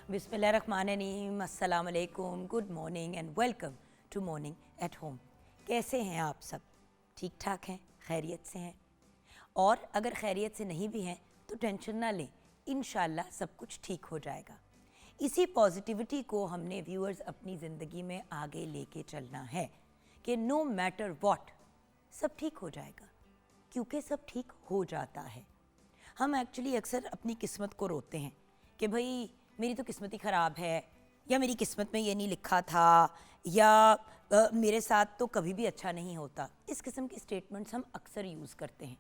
बिस्मिल्लाहिर्रहमानिर्रहीम, अस्सलाम वालेकुम, good morning and welcome to morning at home. कैसे हैं आप सब? ठीक ठाक हैं, खैरियत से हैं? और अगर खैरियत से नहीं भी हैं तो टेंशन ना लें, इंशाल्लाह सब कुछ ठीक हो जाएगा। इसी पॉजिटिविटी को हमने व्यूअर्स अपनी ज़िंदगी में आगे लेके चलना है कि नो मैटर व्हाट सब ठीक हो जाएगा, क्योंकि सब ठीक हो जाता है। हम एक्चुअली अक्सर अपनी किस्मत को रोते हैं कि भाई मेरी तो किस्मत ही ख़राब है, या मेरी किस्मत में ये नहीं लिखा था, या मेरे साथ तो कभी भी अच्छा नहीं होता। इस किस्म की स्टेटमेंट्स हम अक्सर यूज़ करते हैं,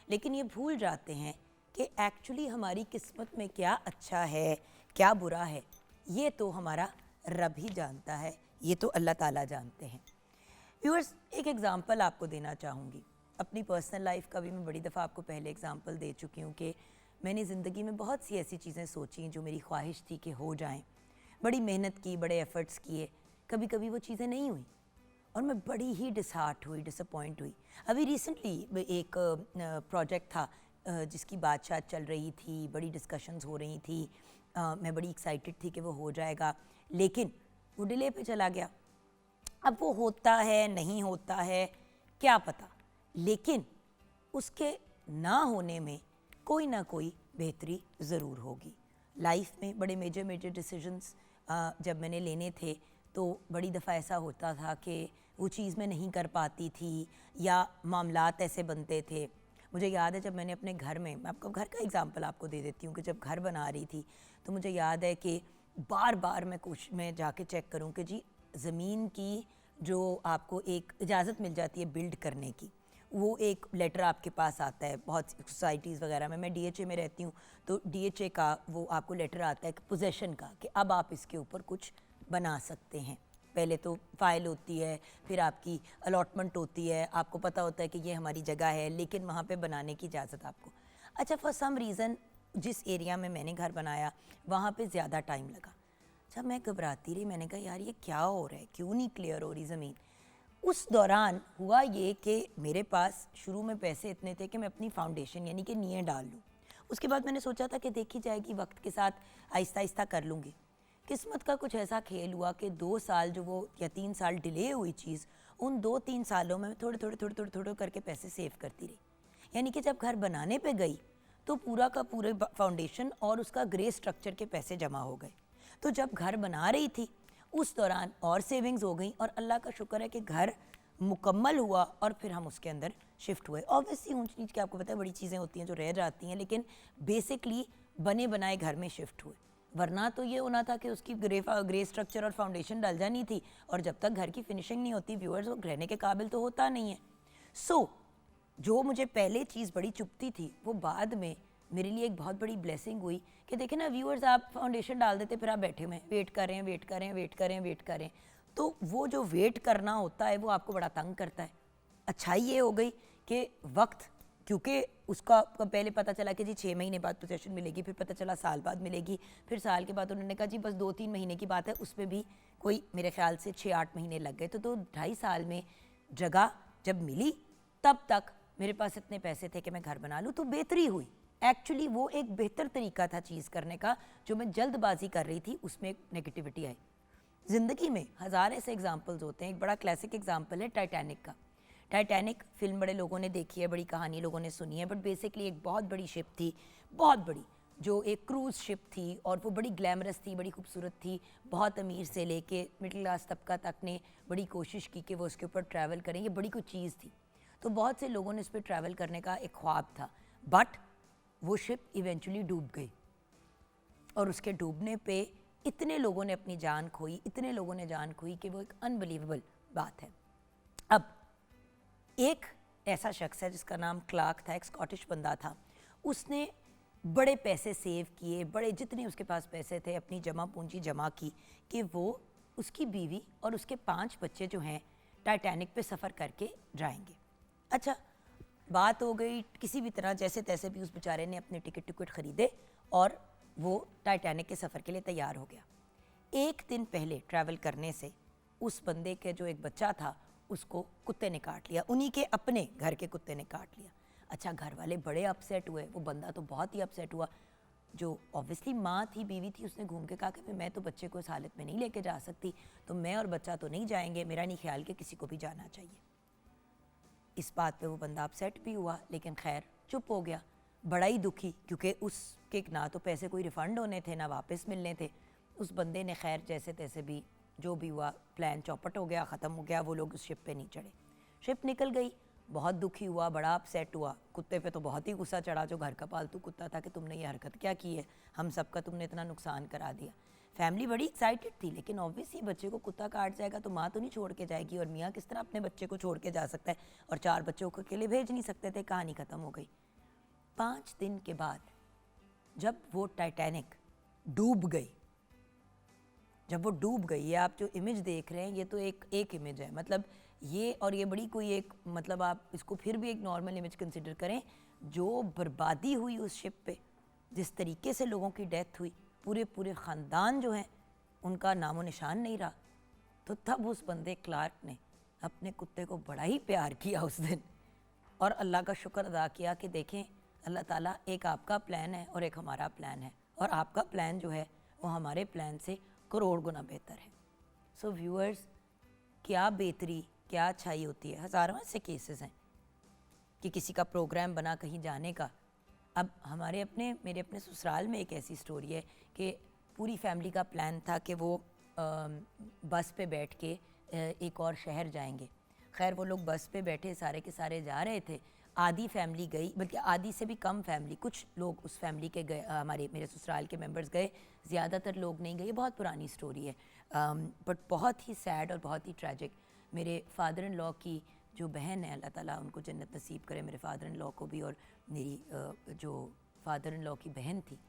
लेकिन ये भूल जाते हैं कि एक्चुअली हमारी किस्मत में क्या अच्छा है क्या बुरा है, ये तो हमारा रब ही जानता है, ये तो अल्लाह ताला जानते हैं। व्यूअर्स, एक एग्ज़ाम्पल आपको देना चाहूँगी। अपनी पर्सनल लाइफ का भी मैं बड़ी दफ़ा आपको पहले एग्ज़ाम्पल दे चुकी हूँ कि मैंने ज़िंदगी में बहुत सी ऐसी चीज़ें सोची जो मेरी ख्वाहिश थी कि हो जाएं। बड़ी मेहनत की, बड़े एफ़र्ट्स किए, कभी कभी वो चीज़ें नहीं हुई और मैं बड़ी ही डिसहार्ट हुई, डिसअपॉइंट हुई। अभी रिसेंटली एक प्रोजेक्ट था जिसकी बातचीत चल रही थी, बड़ी डिस्कशंस हो रही थी, मैं बड़ी एक्साइटेड थी कि वो हो जाएगा, लेकिन वो डिले पे चला गया। अब वो होता है नहीं होता है क्या पता, लेकिन उसके ना होने में कोई ना कोई बेहतरी ज़रूर होगी। लाइफ में बड़े मेजर मेजर डिसीजंस जब मैंने लेने थे तो बड़ी दफ़ा ऐसा होता था कि वो चीज़ मैं नहीं कर पाती थी या मामलात ऐसे बनते थे। मुझे याद है जब मैंने अपने घर में, मैं आपको घर का एग्ज़ाम्पल आपको दे देती हूँ कि जब घर बना रही थी तो मुझे याद है कि बार बार मैं जाके चेक करूँ कि जी ज़मीन की जो आपको एक इजाज़त मिल जाती है बिल्ड करने की, वो एक लेटर आपके पास आता है। बहुत सोसाइटीज़ वगैरह में, मैं डीएचए में रहती हूँ तो डीएचए का वो आपको लेटर आता है पोजेसन का कि अब आप इसके ऊपर कुछ बना सकते हैं। पहले तो फाइल होती है, फिर आपकी अलॉटमेंट होती है, आपको पता होता है कि ये हमारी जगह है, लेकिन वहाँ पे बनाने की इजाज़त आपको। अच्छा, फॉर सम रीज़न जिस एरिया में मैंने घर बनाया वहाँ पे ज़्यादा टाइम लगा। जब मैं घबराती रही, मैंने कहा यार ये क्या हो रहा है, क्यों नहीं क्लियर हो रही ज़मीन। उस दौरान हुआ ये कि मेरे पास शुरू में पैसे इतने थे कि मैं अपनी फाउंडेशन यानी कि नींव डाल लूँ। उसके बाद मैंने सोचा था कि देखी जाएगी, वक्त के साथ आहिस्ता आहिस्ता कर लूँगी। किस्मत का कुछ ऐसा खेल हुआ कि 2 साल जो वो या 3 साल डिले हुई चीज़, उन 2-3 सालों में थोड़े थोड़े थोड़े थोड़े थोड़े करके पैसे सेव करती रही। यानी कि जब घर बनाने पे गई तो पूरा का पूरे फाउंडेशन और उसका ग्रे स्ट्रक्चर के पैसे जमा हो गए। तो जब घर बना रही थी उस दौरान और सेविंग्स हो गई और अल्लाह का शुक्र है कि घर मुकम्मल हुआ और फिर हम उसके अंदर शिफ्ट हुए। ऑब्वियसली ऊंच नीच के आपको पता है बड़ी चीज़ें होती हैं जो रह जाती हैं, लेकिन बेसिकली बने बनाए घर में शिफ्ट हुए। वरना तो ये होना था कि उसकी ग्रे स्ट्रक्चर और फाउंडेशन डल जानी थी, और जब तक घर की फिनिशिंग नहीं होती व्यूअर्स, वो रहने के काबिल तो होता नहीं है। सो जो मुझे पहले चीज़ बड़ी चुभती थी वो बाद में मेरे लिए एक बहुत बड़ी ब्लेसिंग हुई कि देखें ना व्यूअर्स, आप फाउंडेशन डाल देते फिर आप बैठे हुए वेट कर रहे हैं वेट कर रहे हैं वेट कर रहे हैं वेट कर रहे हैं, तो वो जो वेट करना होता है वो आपको बड़ा तंग करता है। अच्छाई ये हो गई कि वक्त, क्योंकि उसका पहले पता चला कि जी 6 महीने बाद पोजेशन मिलेगी, फिर पता चला साल बाद मिलेगी, फिर साल के बाद उन्होंने कहा जी बस 2-3 महीने की बात है, उसमें भी कोई मेरे ख्याल से 6-8 महीने लग गए। तो 2-2.5 साल में जगह जब मिली तब तक मेरे पास इतने पैसे थे कि मैं घर बना लूँ, तो बेहतरी हुई। एक्चुअली वो एक बेहतर तरीका था चीज़ करने का, जो मैं जल्दबाजी कर रही थी उसमें एक नेगेटिविटी आई। ज़िंदगी में हज़ार ऐसे एग्जाम्पल्स होते हैं। एक बड़ा क्लासिक एग्जाम्पल है टाइटैनिक का। टाइटैनिक फिल्म बड़े लोगों ने देखी है, बड़ी कहानी लोगों ने सुनी है, बट बेसिकली एक बहुत बड़ी शिप थी, बहुत बड़ी, जो एक क्रूज़ शिप थी, और वो बड़ी ग्लैमरस थी, बड़ी खूबसूरत थी। बहुत अमीर से लेके मिडिल क्लास तबका तक ने बड़ी कोशिश की कि वो उसके ऊपर ट्रैवल करें, ये बड़ी कोई चीज़ थी। तो बहुत से लोगों ने इस पर ट्रैवल करने का एक ख्वाब था, बट वो शिप इवेंचुअली डूब गई, और उसके डूबने पे इतने लोगों ने अपनी जान खोई, इतने लोगों ने जान खोई कि वो एक अनबिलीवेबल बात है। अब एक ऐसा शख्स है जिसका नाम क्लार्क था, एक स्कॉटिश बंदा था, उसने बड़े पैसे सेव किए, बड़े जितने उसके पास पैसे थे अपनी जमा पूंजी जमा की कि वो, उसकी बीवी और उसके 5 बच्चे जो हैं टाइटैनिक पे सफ़र करके जाएंगे। अच्छा, बात हो गई किसी भी तरह जैसे तैसे भी उस बेचारे ने अपने टिकट ख़रीदे और वो टाइटैनिक के सफ़र के लिए तैयार हो गया। एक दिन पहले ट्रैवल करने से उस बंदे के जो एक बच्चा था उसको कुत्ते ने काट लिया, उन्हीं के अपने घर के कुत्ते ने काट लिया। अच्छा, घर वाले बड़े अपसेट हुए, वो बंदा तो बहुत ही अपसेट हुआ। जो ऑब्वियसली माँ थी, बीवी थी, उसने घूम के कहा कि मैं तो बच्चे को इस हालत में नहीं लेके जा सकती, तो मैं और बच्चा तो नहीं जाएंगे, मेरा नहीं ख्याल कि किसी को भी जाना चाहिए। इस बात पे वो बंदा अपसेट भी हुआ, लेकिन खैर चुप हो गया, बड़ा ही दुखी, क्योंकि उसके ना तो पैसे कोई रिफ़ंड होने थे ना वापस मिलने थे। उस बंदे ने खैर जैसे तैसे भी जो भी हुआ प्लान चौपट हो गया, ख़त्म हो गया, वो लोग उस शिप पे नहीं चढ़े, शिप निकल गई। बहुत दुखी हुआ, बड़ा अपसेट हुआ, कुत्ते पे तो बहुत ही गुस्सा चढ़ा जो घर का पालतू कुत्ता था कि तुमने ये हरकत क्या की है, हम सबका तुमने इतना नुकसान करा दिया। फैमिली बड़ी एक्साइटेड थी, लेकिन ऑब्वियसली बच्चे को कुत्ता काट जाएगा तो माँ तो नहीं छोड़ के जाएगी, और मियाँ किस तरह अपने बच्चे को छोड़ के जा सकता है, और 4 बच्चों को अकेले भेज नहीं सकते थे। कहानी ख़त्म हो गई। 5 दिन के बाद जब वो टाइटैनिक डूब गई, जब वो डूब गई, ये आप जो इमेज देख रहे हैं ये तो एक इमेज है, मतलब ये, और ये बड़ी कोई एक, मतलब आप इसको फिर भी एक नॉर्मल इमेज कंसिडर करें, जो बर्बादी हुई उस शिप पे, जिस तरीके से लोगों की डेथ हुई, पूरे पूरे ख़ानदान जो हैं उनका नामो निशान नहीं रहा। तो तब उस बंदे क्लार्क ने अपने कुत्ते को बड़ा ही प्यार किया उस दिन, और अल्लाह का शुक्र अदा किया कि देखें अल्लाह ताला, एक आपका प्लान है और एक हमारा प्लान है, और आपका प्लान जो है वो हमारे प्लान से करोड़ गुना बेहतर है। सो व्यूअर्स, क्या बेहतरी, क्या अच्छाई होती है। हज़ारों ऐसे केसेस हैं कि किसी का प्रोग्राम बना कहीं जाने का। अब मेरे अपने ससुराल में एक ऐसी स्टोरी है कि पूरी फैमिली का प्लान था कि वो बस पे बैठ के एक और शहर जाएंगे। खैर वो लोग बस पे बैठे, सारे के सारे जा रहे थे। आधी फैमिली गई, बल्कि आधी से भी कम फैमिली, कुछ लोग उस फैमिली के गए, मेरे ससुराल के मेंबर्स गए, ज़्यादातर लोग नहीं गए। बहुत पुरानी स्टोरी है, बट बहुत ही सैड और बहुत ही ट्रैजिक। मेरे फादर इन लॉ की जो बहन है, अल्लाह ताला उनको जन्नत नसीब करे, मेरे फादर इन लॉ को भी, और मेरी जो फादर इन लॉ की बहन थी,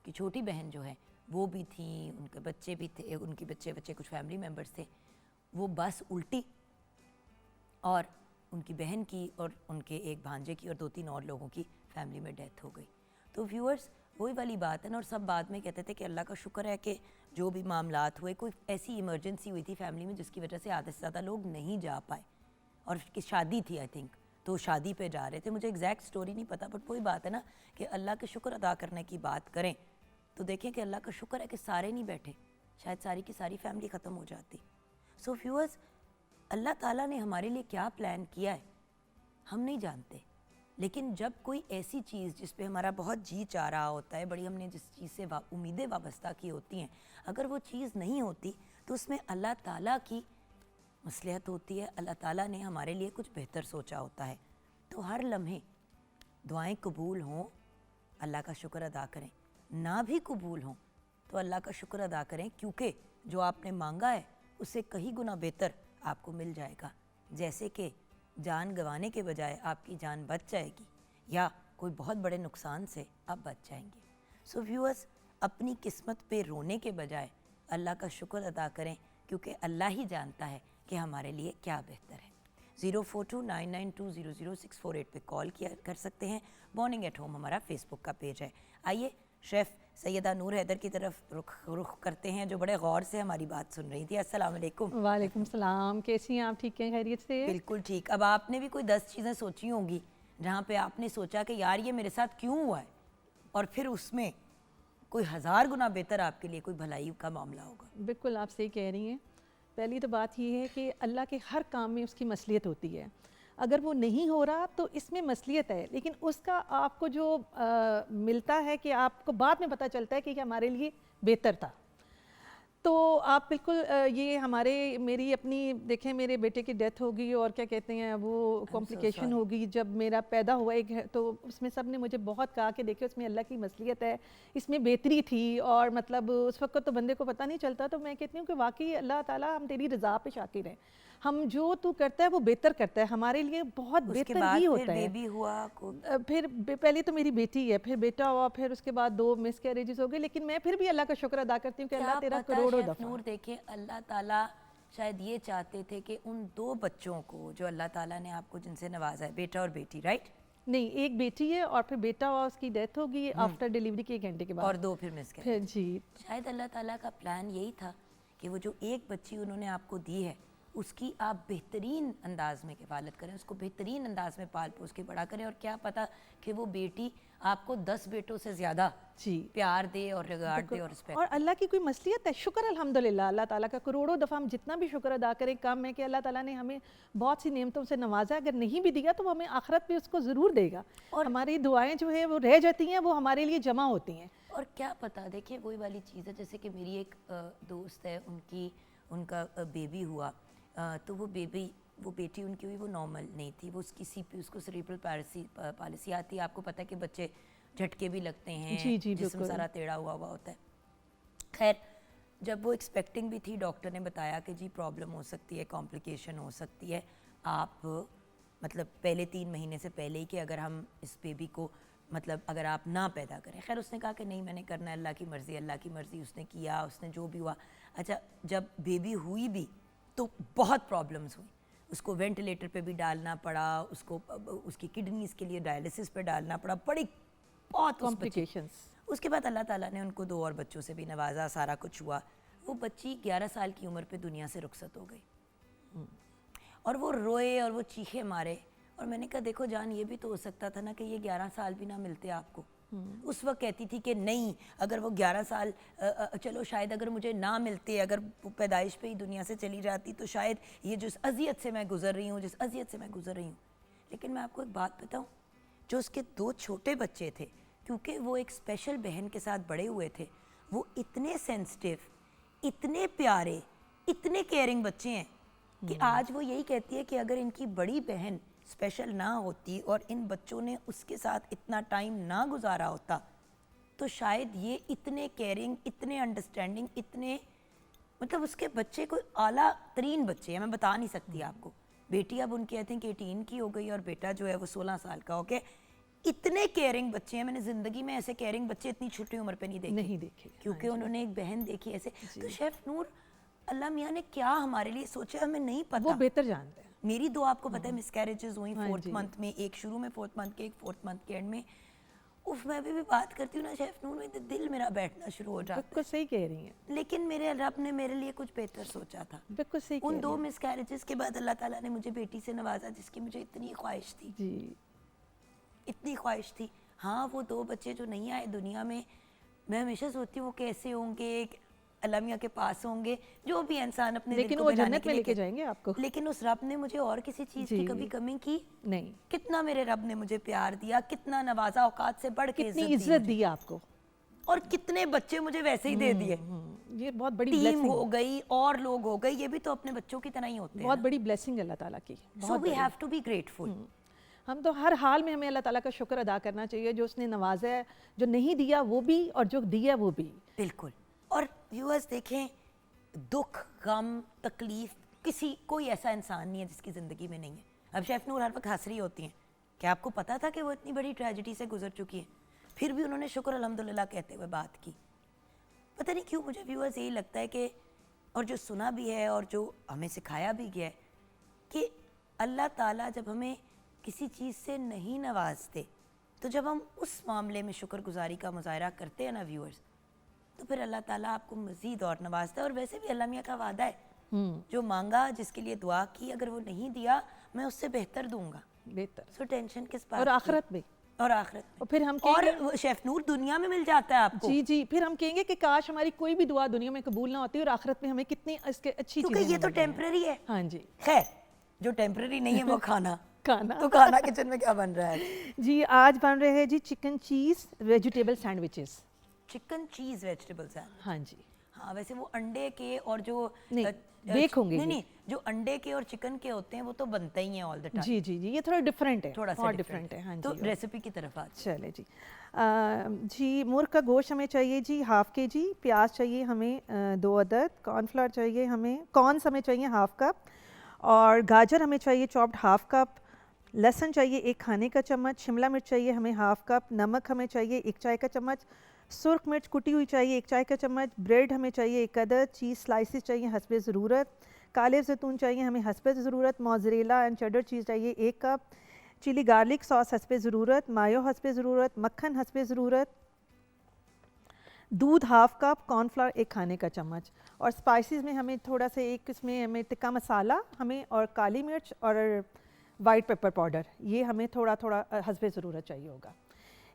कि छोटी बहन जो है वो भी थी, उनके बच्चे भी थे, उनके बच्चे कुछ फैमिली मेम्बर्स थे। वो बस उल्टी और उनकी बहन की और उनके एक भांजे की और 2-3 और लोगों की फैमिली में डेथ हो गई। तो व्यूअर्स, वही वाली बात है ना, और सब बाद में कहते थे कि अल्लाह का शुक्र है कि जो भी मामलात हुए, कोई ऐसी इमरजेंसी हुई थी फैमिली में जिसकी वजह से आधे से ज़्यादा लोग नहीं जा पाए, और की शादी थी आई थिंक, तो शादी पे जा रहे थे। मुझे एग्जैक्ट स्टोरी नहीं पता, बट वही बात है ना कि अल्लाह के शुक्र अदा करने की बात करें तो देखें कि अल्लाह का शुक्र है कि सारे नहीं बैठे, शायद सारी की सारी फैमिली ख़त्म हो जाती। सो व्यूअर्स, अल्लाह ताला ने हमारे लिए क्या प्लान किया है हम नहीं जानते, लेकिन जब कोई ऐसी चीज़ जिस पे हमारा बहुत जी चाह रहा होता है, बड़ी हमने जिस चीज़ से उम्मीदें वाबस्ता की होती हैं, अगर वो चीज़ नहीं होती तो उसमें अल्लाह ताला की मसलहत होती है, अल्लाह ताला ने हमारे लिए कुछ बेहतर सोचा होता है। तो हर लम्हे दुआएं कबूल हों, अल्लाह का शुक्र अदा करें, ना भी कबूल हों तो अल्लाह का शुक्र अदा करें, क्योंकि जो आपने मांगा है उससे कहीं गुना बेहतर आपको मिल जाएगा। जैसे कि जान गंवाने के बजाय आपकी जान बच जाएगी, या कोई बहुत बड़े नुकसान से आप बच जाएंगे। सो व्यूअर्स, अपनी किस्मत पे रोने के बजाय अल्लाह का शुक्र अदा करें, क्योंकि अल्लाह ही जानता है कि हमारे लिए क्या बेहतर है। 042992000648 पे कॉल किया कर सकते हैं। मॉर्निंग एट होम हमारा फेसबुक का पेज है। आइए शेफ़ सैयदा नूर हैदर की तरफ रुख करते हैं, जो बड़े गौर से हमारी बात सुन रही थी। अस्सलाम वालेकुम। वालेकुम सलाम, कैसी हैं आप? ठीक हैं, खैरियत से? बिल्कुल ठीक। अब आपने भी कोई 10 चीज़ें सोची होंगी जहाँ पे आपने सोचा कि यार ये मेरे साथ क्यों हुआ है, और फिर उसमें कोई 1000 गुना बेहतर आपके लिए कोई भलाई का मामला होगा। बिल्कुल आप सही कह रही हैं। पहली तो बात ये है कि अल्लाह के हर काम में उसकी मसलियत होती है। अगर वो नहीं हो रहा तो इसमें मसलियत है, लेकिन उसका आपको जो मिलता है कि आपको बाद में पता चलता है कि हमारे लिए बेहतर था। तो आप बिल्कुल ये मेरी अपनी देखें, मेरे बेटे की डेथ होगी और क्या कहते हैं वो कॉम्प्लिकेशन होगी जब मेरा पैदा हुआ एक, तो उसमें सब ने मुझे बहुत कहा कि देखिए उसमें अल्लाह की मसलियत है, इसमें बेहतरी थी, और मतलब उस वक्त तो बंदे को पता नहीं चलता। तो मैं कहती हूँ कि वाकई अल्लाह ताला हम तेरी रज़ा पे शाकिर हैं, हम जो तू करता है वो बेहतर करता है, हमारे लिए बहुत बेहतर ही होता है। बेबी हुआ, फिर पहले तो मेरी बेटी है, फिर बेटा हुआ, फिर उसके बाद 2 मिस कैरेजेस हो गए, लेकिन मैं फिर भी अल्लाह का शुक्र अदा करती हूँ कि अल्लाह तेरा करोड़ों दफ़ा। नूर देखिए, अल्लाह ताला शायद ये चाहते थे कि उन 2 बच्चों को जो अल्लाह ताला ने आपको जिनसे नवाजा है, बेटा और बेटी, राइट? नहीं, एक बेटी है और फिर बेटा हुआ, उसकी डेथ होगी आफ्टर डिलीवरी के 1 घंटे के बाद, और 2 फिर मिस फिर जी। शायद अल्लाह ताला का प्लान यही था कि वो जो एक बच्ची उन्होंने आपको दी है उसकी आप बेहतरीन अंदाज में किफ़ालत करें, उसको बेहतरीन अंदाज में पाल पोस के बड़ा करें, और क्या पता कि वो बेटी आपको 10 बेटों से ज़्यादा जी प्यार दे और रिगार्ड दे और रिस्पेक्ट। और अल्लाह की कोई मसलियत है, शुक्र अल्हम्दुलिल्लाह, अल्लाह ताला का करोड़ों दफ़ा हम जितना भी शुक्र अदा करें कम है कि अल्लाह ताला ने हमें बहुत सी नेमतों से नवाजा। अगर नहीं भी दिया तो वो हमें आखिरत में उसको ज़रूर देगा, और हमारी दुआएं जो है वो रह जाती हैं, वो हमारे लिए जमा होती हैं। और क्या पता, देखिए वही वाली चीज़ है, जैसे कि मेरी एक दोस्त है, उनका बेबी हुआ, तो वो बेटी उनकी हुई, वो नॉर्मल नहीं थी, वो उसकी सीपी, उसको सेरेब्रल पैलिसी आती है। आपको पता है कि बच्चे झटके भी लगते हैं, जी जिस्म सारा टेढ़ा हुआ होता है। खैर, जब वो एक्सपेक्टिंग भी थी, डॉक्टर ने बताया कि जी प्रॉब्लम हो सकती है, कॉम्प्लिकेशन हो सकती है, आप मतलब पहले 3 महीने से पहले ही कि अगर हम इस बेबी को मतलब अगर आप ना पैदा करें। खैर उसने कहा कि नहीं, मैंने करना है, अल्लाह की मर्ज़ी, अल्लाह की मर्ज़ी। उसने किया, उसने जो भी हुआ। अच्छा, जब बेबी हुई भी तो बहुत प्रॉब्लम्स हुई, उसको वेंटिलेटर पे भी डालना पड़ा, उसको उसकी किडनीज़ के लिए डायलिसिस पे डालना पड़ा, बड़ी बहुत कॉम्प्लिकेशंस। उसके बाद अल्लाह ताला ने उनको 2 और बच्चों से भी नवाजा, सारा कुछ हुआ। वो बच्ची 11 साल की उम्र पे दुनिया से रुखसत हो गई, और वो रोए और वो चीखे मारे, और मैंने कहा देखो जान, ये भी तो हो सकता था ना कि ये 11 साल भी ना मिलते आपको। उस वक्त कहती थी कि नहीं, अगर वो 11 साल चलो शायद अगर मुझे ना मिलते, अगर पैदाइश पे ही दुनिया से चली जाती, तो शायद ये जिस अजियत से मैं गुजर रही हूँ, लेकिन मैं आपको एक बात बताऊँ, जो उसके 2 छोटे बच्चे थे, क्योंकि वो एक स्पेशल बहन के साथ बड़े हुए थे, वो इतने सेंसिटिव, इतने प्यारे, इतने केयरिंग बच्चे हैं कि आज वो यही कहती है कि अगर इनकी बड़ी बहन स्पेशल ना होती और इन बच्चों ने उसके साथ इतना टाइम ना गुजारा होता, तो शायद ये इतने केयरिंग, इतने अंडरस्टैंडिंग, इतने मतलब उसके बच्चे कोई आला तरीन बच्चे हैं, मैं बता नहीं सकती आपको। बेटी अब उनकी आई थिंक 18 की हो गई, और बेटा जो है वो 16 साल का हो गया। इतने केयरिंग बच्चे हैं, मैंने ज़िंदगी में ऐसे केयरिंग बच्चे इतनी छोटी उम्र पे नहीं देखे, क्योंकि उन्होंने एक बहन देखी ऐसे। तो शेफ नूर, अल्लाह मियाँ ने क्या हमारे लिए सोचा हमें नहीं पता, वो बेहतर जानते हैं। मेरी 2 आपको पता है मिसकैरेजेस हुई 4th मंथ में, एक शुरू में 4th मंथ के, एक 4th मंथ के एंड में। उफ, मैं भी बात करती हूँ ना शेफ नूर, में दिल मेरा बैठना शुरू हो जाता है। बिल्कुल सही कह रही हैं, लेकिन मेरे रब ने मेरे लिए कुछ बेहतर सोचा था। बिल्कुल सही। उन 2 मिसकैरेजेस के बाद अल्लाह ताला ने मुझे बेटी से नवाजा, जिसकी मुझे इतनी ख्वाहिश थी जी, इतनी ख्वाहिश थी। हाँ, वो 2 बच्चे जो नहीं आए दुनिया में, मैं हमेशा सोचती हूँ वो कैसे होंगे, अल्लाह मियाँ के पास होंगे, जो भी इंसान अपने दिल लेकिन को वो बनाने जन्नत के में लिए लेके जाएंगे आपको। लेकिन उस रब ने मुझे और किसी चीज़ की कभी कमी की नहीं। कितना मेरे रब ने मुझे प्यार दिया, कितना नवाजा, औकात से बढ़ के कितनी इज्जत दी आपको, और कितने बच्चे मुझे वैसे ही दे दिए। ये बहुत बड़ी टीम ब्लेसिंग हो गई और लोग हो गए, ये भी तो अपने बच्चों की तरह ही होते हैं। बहुत बड़ी ब्लेसिंग अल्लाह ताला की। So we have to be grateful. हम तो हर हाल में हमें अल्लाह ताला का शुक्र अदा करना चाहिए, जो उसने नवाजा है, जो नहीं दिया वो भी और जो दिया वो भी। बिल्कुल। और व्यूअर्स देखें, दुख, गम, तकलीफ, कोई ऐसा इंसान नहीं है जिसकी ज़िंदगी में नहीं है। अब शेफ नूर हर वक्त हंस रही होती हैं, क्या आपको पता था कि वो इतनी बड़ी ट्रेजेडी से गुजर चुकी है, फिर भी उन्होंने शुक्र अल्हम्दुलिल्लाह कहते हुए बात की। पता नहीं क्यों मुझे व्यूअर्स यही लगता है कि, और जो सुना भी है और जो हमें सिखाया भी गया है, कि अल्लाह ताला जब हमें किसी चीज़ से नहीं नवाजते, तो जब हम उस मामले में शुक्रगुजारी का मुजाहरा करते हैं ना व्यूअर्स, तो फिर अल्लाह ताला आपको मज़ीद और नवाजता है। और वैसे भी अल्लाह मियाँ का वादा है, जो मांगा, जिसके लिए दुआ की, अगर वो नहीं दिया मैं उससे बेहतर दूंगा। बेहतर। सो टेंशन किस बात और आखिरत में, और आखिरत में। और फिर हम और शेफ नूर दुनिया में मिल जाता है आपको। जी जी, फिर हम कहेंगे कि काश हमारी कोई भी दुआ दुनिया में कबूल ना होती और आखिरत में हमें कितनी इसके अच्छी चीजें क्योंकि ये तो मिल रही हैं। टेम्पररी है। हाँ जी। खैर, जो टेम्पररी नहीं है वो खाना खाना। तो खाना किचन में क्या बन रहा है? जी, आज बन रहे हैं जी chicken cheese vegetable sandwiches. Chicken cheese vegetable sandwich. हाँ जी। हाँ, वैसे वो अंडे के और जो नहीं, बेक होंगे ये। नहीं, जो अंडे के और चिकन के होते हैं वो तो बनते ही हैं ऑल द टाइम। जी जी जी, ये थोड़ा डिफरेंट है, थोड़ा सा बहुत डिफरेंट है। हाँ जी। तो रेसिपी की तरफ आज चले जी। जी, मुर्ग का गोश्त हमें चाहिए जी ½ kg, प्याज चाहिए हमें 2 अदद, कॉर्नफ्लावर चाहिए हमें, कॉर्नस हमें चाहिए ½ कप, और गाजर हमें चाहिए चॉप्ड ½ कप, लहसुन चाहिए 1 खाने का चम्मच, शिमला मिर्च चाहिए हमें ½ कप, नमक हमें चाहिए 1 चाय का चम्मच, सुर्ख मिर्च कुटी हुई चाहिए 1 चाय का चम्मच, ब्रेड हमें चाहिए 1 अदद, चीज़ स्लाइसेस चाहिए हस्बे ज़रूरत, काले जैतून चाहिए हमें हस्बे ज़रूरत, मोज़रेला एंड चेडर चीज़ चाहिए 1 कप, चिली गार्लिक सॉस हस्बे ज़रूरत, मायो हस्बे ज़रूरत, मक्खन हस्बे ज़रूरत, दूध हाफ कप, कॉर्नफ्लावर 1 खाने का चम्मच, और स्पाइसेस में हमें थोड़ा सा एक इसमें हमें टिक्का मसाला हमें, और काली मिर्च और वाइट पेपर पाउडर, ये हमें थोड़ा थोड़ा हस्बे ज़रूरत चाहिए होगा।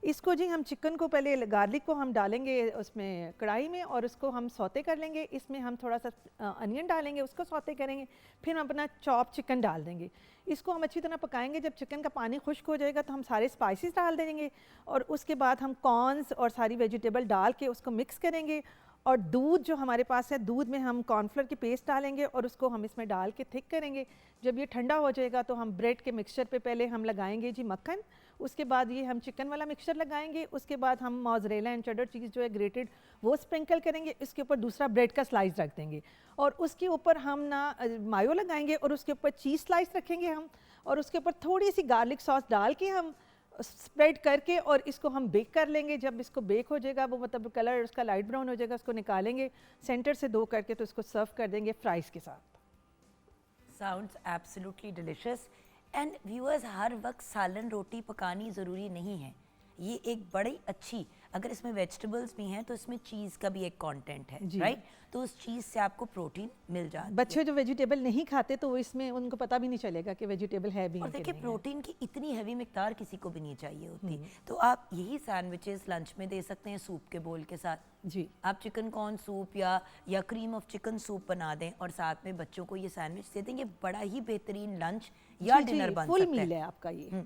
इसको जी हम चिकन को पहले गार्लिक को हम डालेंगे उसमें कढ़ाई में, और उसको हम सौते कर लेंगे। इसमें हम थोड़ा सा अनियन डालेंगे, उसको सौते करेंगे, फिर हम अपना चॉप चिकन डाल देंगे। इसको हम अच्छी तरह पकाएंगे। जब चिकन का पानी खुश्क हो जाएगा तो हम सारे स्पाइसेस डाल देंगे, और उसके बाद हम कॉर्न्स और सारी वेजिटेबल डाल के उसको मिक्स करेंगे। और दूध जो हमारे पास है, दूध में हम कॉर्नफ्लोर की पेस्ट डालेंगे और उसको हम इसमें डाल के थिक करेंगे। जब ये ठंडा हो जाएगा तो हम ब्रेड के मिक्सचर पे पहले हम लगाएंगे जी मक्खन, उसके बाद ये हम चिकन वाला मिक्सचर लगाएंगे, उसके बाद हम मोज़रेला एंड चेडर चीज़ जो है ग्रेटेड वो स्प्रिंकल करेंगे, इसके ऊपर दूसरा ब्रेड का स्लाइस रख देंगे, और उसके ऊपर हम ना मायो लगाएंगे, और उसके ऊपर चीज़ स्लाइस रखेंगे हम, और उसके ऊपर थोड़ी सी गार्लिक सॉस डाल के हम स्प्रेड करके और इसको हम बेक कर लेंगे। जब इसको बेक हो जाएगा, वो मतलब कलर उसका लाइट ब्राउन हो जाएगा, उसको निकालेंगे सेंटर से 2 करके, तो इसको सर्व कर देंगे फ्राइज़ के साथ। Sounds absolutely delicious. And viewers, हर वक्त सालन रोटी पकानी ज़रूरी नहीं है। ये एक बड़ी अच्छी, अगर इसमें वेजिटेबल्स भी हैं तो इसमें चीज़ का भी एक कंटेंट है, राइट? तो उस चीज़ से आपको प्रोटीन मिल जाता है। बच्चे जो वेजिटेबल नहीं खाते तो वो इसमें उनको पता भी नहीं चलेगा कि वेजिटेबल है भी। और देखिए, प्रोटीन की इतनी हैवी मिकदार किसी को भी नहीं चाहिए होती, तो आप यही सैंडविचेस लंच में दे सकते हैं सूप के बोल के साथ। जी, आप चिकन कॉर्न सूप या क्रीम ऑफ चिकन सूप बना दें और साथ में बच्चों को ये सैंडविच दे दें। ये बड़ा ही बेहतरीन लंच या डिनर बन फुल सकता मील है है आपका ये।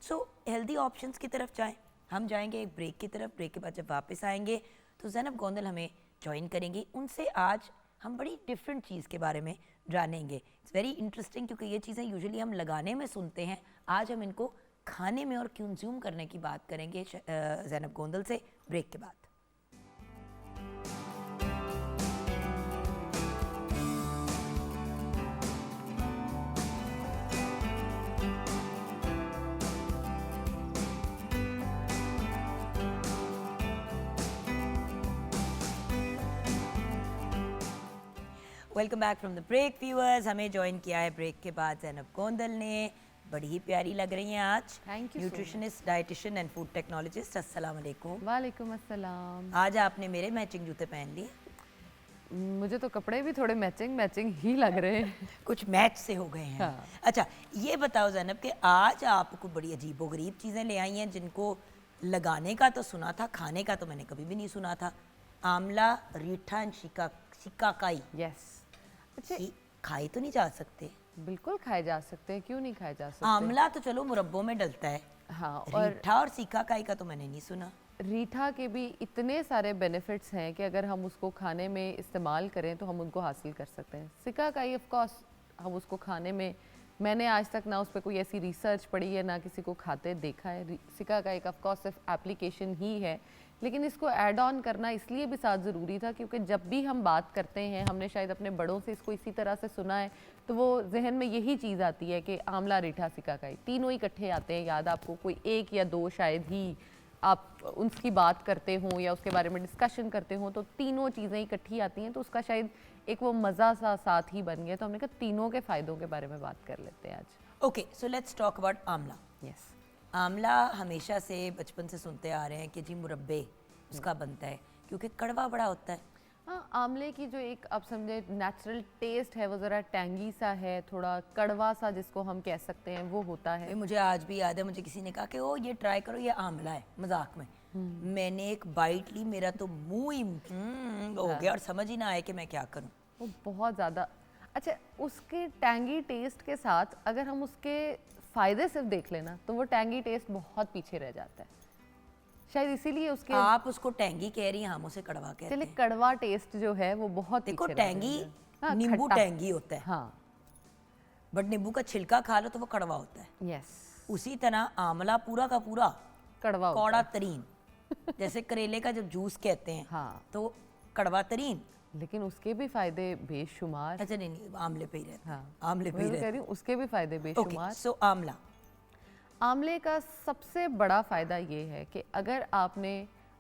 सो हेल्दी ऑप्शंस की तरफ जाएं। हम जाएंगे एक ब्रेक की तरफ। ब्रेक के बाद जब वापस आएंगे तो ज़ैनब गोंदल हमें ज्वाइन करेंगी। उनसे आज हम बड़ी डिफरेंट चीज़ के बारे में जानेंगे। इट्स वेरी इंटरेस्टिंग, क्योंकि ये चीज़ें यूजुअली हम लगाने में सुनते हैं, आज हम इनको खाने में और कंज्यूम करने की बात करेंगे ज़ैनब गोंदल से ब्रेक के बाद। Welcome back from the break viewers. हमें ज्वाइन किया है ब्रेक के बाद ज़ैनब गोंदल ने। बड़ी ही प्यारी लग रही हैं आज। Thank you. Nutritionist, dietitian and food technologist. अस्सलाम वालेकुम। वालेकुम अस्सलाम। आज आपने मेरे मैचिंग जूते पहन लिए। मुझे तो कपड़े भी थोड़े मैचिंग मैचिंग ही लग रहे हैं। कुछ मैच से हो गए हैं। हाँ। अच्छा, ये बताओ ज़ैनब कि आज आपको बड़ी अजीबोगरीब चीज़ें ले आई हैं, जिनको लगाने का तो सुना था, खाने का तो मैंने कभी भी नहीं सुना था। आंवला, रीठा एंड शिकाकाई। यस। अच्छा, ये खाए तो नहीं जा सकते? बिल्कुल खाए जा सकते हैं, क्यों नहीं खाए जा सकते? आंवला तो चलो मुरब्बों में डलता है, हाँ, और रीठा और शिकाकाई का तो मैंने नहीं सुना। रीठा के भी इतने सारे बेनिफिट्स हैं कि अगर हम उसको खाने में इस्तेमाल करें तो हम उनको हासिल कर सकते हैं। सिकाकाई ऑफ कोर्स हम उसको खाने में, मैंने आज तक ना उस पर कोई ऐसी रिसर्च पढ़ी है ना किसी को खाते देखा है। सिकाकाई का ऑफ कोर्स सिर्फ एप्लीकेशन ही है, लेकिन इसको ऐड ऑन करना इसलिए भी साथ ज़रूरी था क्योंकि जब भी हम बात करते हैं, हमने शायद अपने बड़ों से इसको इसी तरह से सुना है, तो वो जहन में यही चीज़ आती है कि आंवला, रीठा, सिकाकाई तीनों इकट्ठे आते हैं याद। आपको कोई एक या दो शायद ही आप उनकी बात करते हों या उसके बारे में डिस्कशन करते हों, तो तीनों चीज़ें इकट्ठी आती हैं, तो उसका शायद एक वो मज़ा सा साथ ही बन गया। तो हमने कहा तीनों के फ़ायदों के बारे में बात कर लेते हैं आज। Okay, so let's talk about आंवला। यस। आंवला हमेशा से बचपन से सुनते आ रहे हैं कि जी मुरब्बे उसका बनता है, क्योंकि कड़वा बड़ा होता है। हाँ, आंवले की जो एक आप समझे नेचुरल टेस्ट है वो ज़रा टैंगी सा है, थोड़ा कड़वा सा जिसको हम कह सकते हैं वो होता है। मुझे आज भी याद है, मुझे किसी ने कहा कि ओ ये ट्राई करो, ये आंवला है, मजाक में। मैंने एक बाइट ली, मेरा तो मुंह ही हो गया और समझ ही ना आया कि मैं क्या करूं। वो बहुत ज़्यादा अच्छा, उसके टैंगी टेस्ट के साथ अगर हम उसके फ़ायदे सिर्फ देख लेना तो वो टैंगी टेस्ट बहुत पीछे रह जाता है। शायद इसीलिए उसके, आप उसको टैंगी कह रही हैं, हम उसे कड़वा कहते चलिए हैं। कड़वा टेस्ट जो है वो बहुत देखो, पीछे रह टैंगी जाता है। हाँ, नींबू खट्टा। टैंगी होता है, हाँ, बट नींबू का छिलका खा लो तो वो कड़वा होता है। यस, उसी तरह आंवला पूरा का पूरा कड़वा होता कौड़ा है। तरीन, जैसे करेले का जब जूस कहते हैं, हाँ, तो कड़वा तरीन। लेकिन उसके भी फायदे बेशुमार। अच्छा, नहीं, आंवले पे ही रहता है। हाँ, आंवले पे मैं ही भी कह रहता रही हूँ उसके भी फायदे है। बेशुमार। ओके, सो आंवला। आंवले का सबसे बड़ा फ़ायदा ये है कि अगर आपने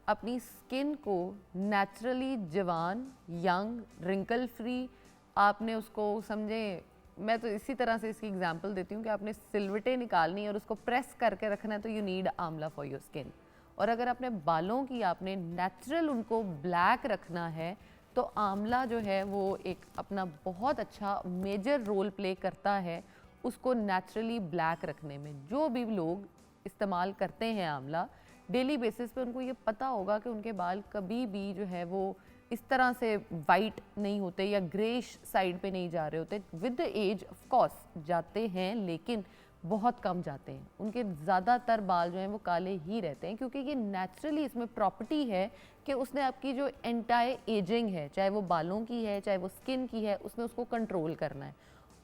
अपनी स्किन को नेचुरली जवान, यंग, रिंकल फ्री, आपने उसको समझे, मैं तो इसी तरह से इसकी एग्जांपल देती हूँ कि आपने सिलवटें निकालनी है और उसको प्रेस करके रखना है, तो यू नीड आंवला फॉर योर स्किन। और अगर अपने बालों की आपने नेचुरल उनको ब्लैक रखना है तो आंवला जो है वो एक अपना बहुत अच्छा मेजर रोल प्ले करता है उसको नेचुरली ब्लैक रखने में। जो भी लोग इस्तेमाल करते हैं आंवला डेली बेसिस पे, उनको ये पता होगा कि उनके बाल कभी भी जो है वो इस तरह से वाइट नहीं होते या ग्रेश साइड पे नहीं जा रहे होते। With the age of course जाते हैं लेकिन बहुत कम जाते हैं, उनके ज़्यादातर बाल जो हैं वो काले ही रहते हैं, क्योंकि ये नेचुरली इसमें प्रॉपर्टी है कि उसने आपकी जो एंटायर एजिंग है, चाहे वो बालों की है चाहे वो स्किन की है, उसने उसको कंट्रोल करना है।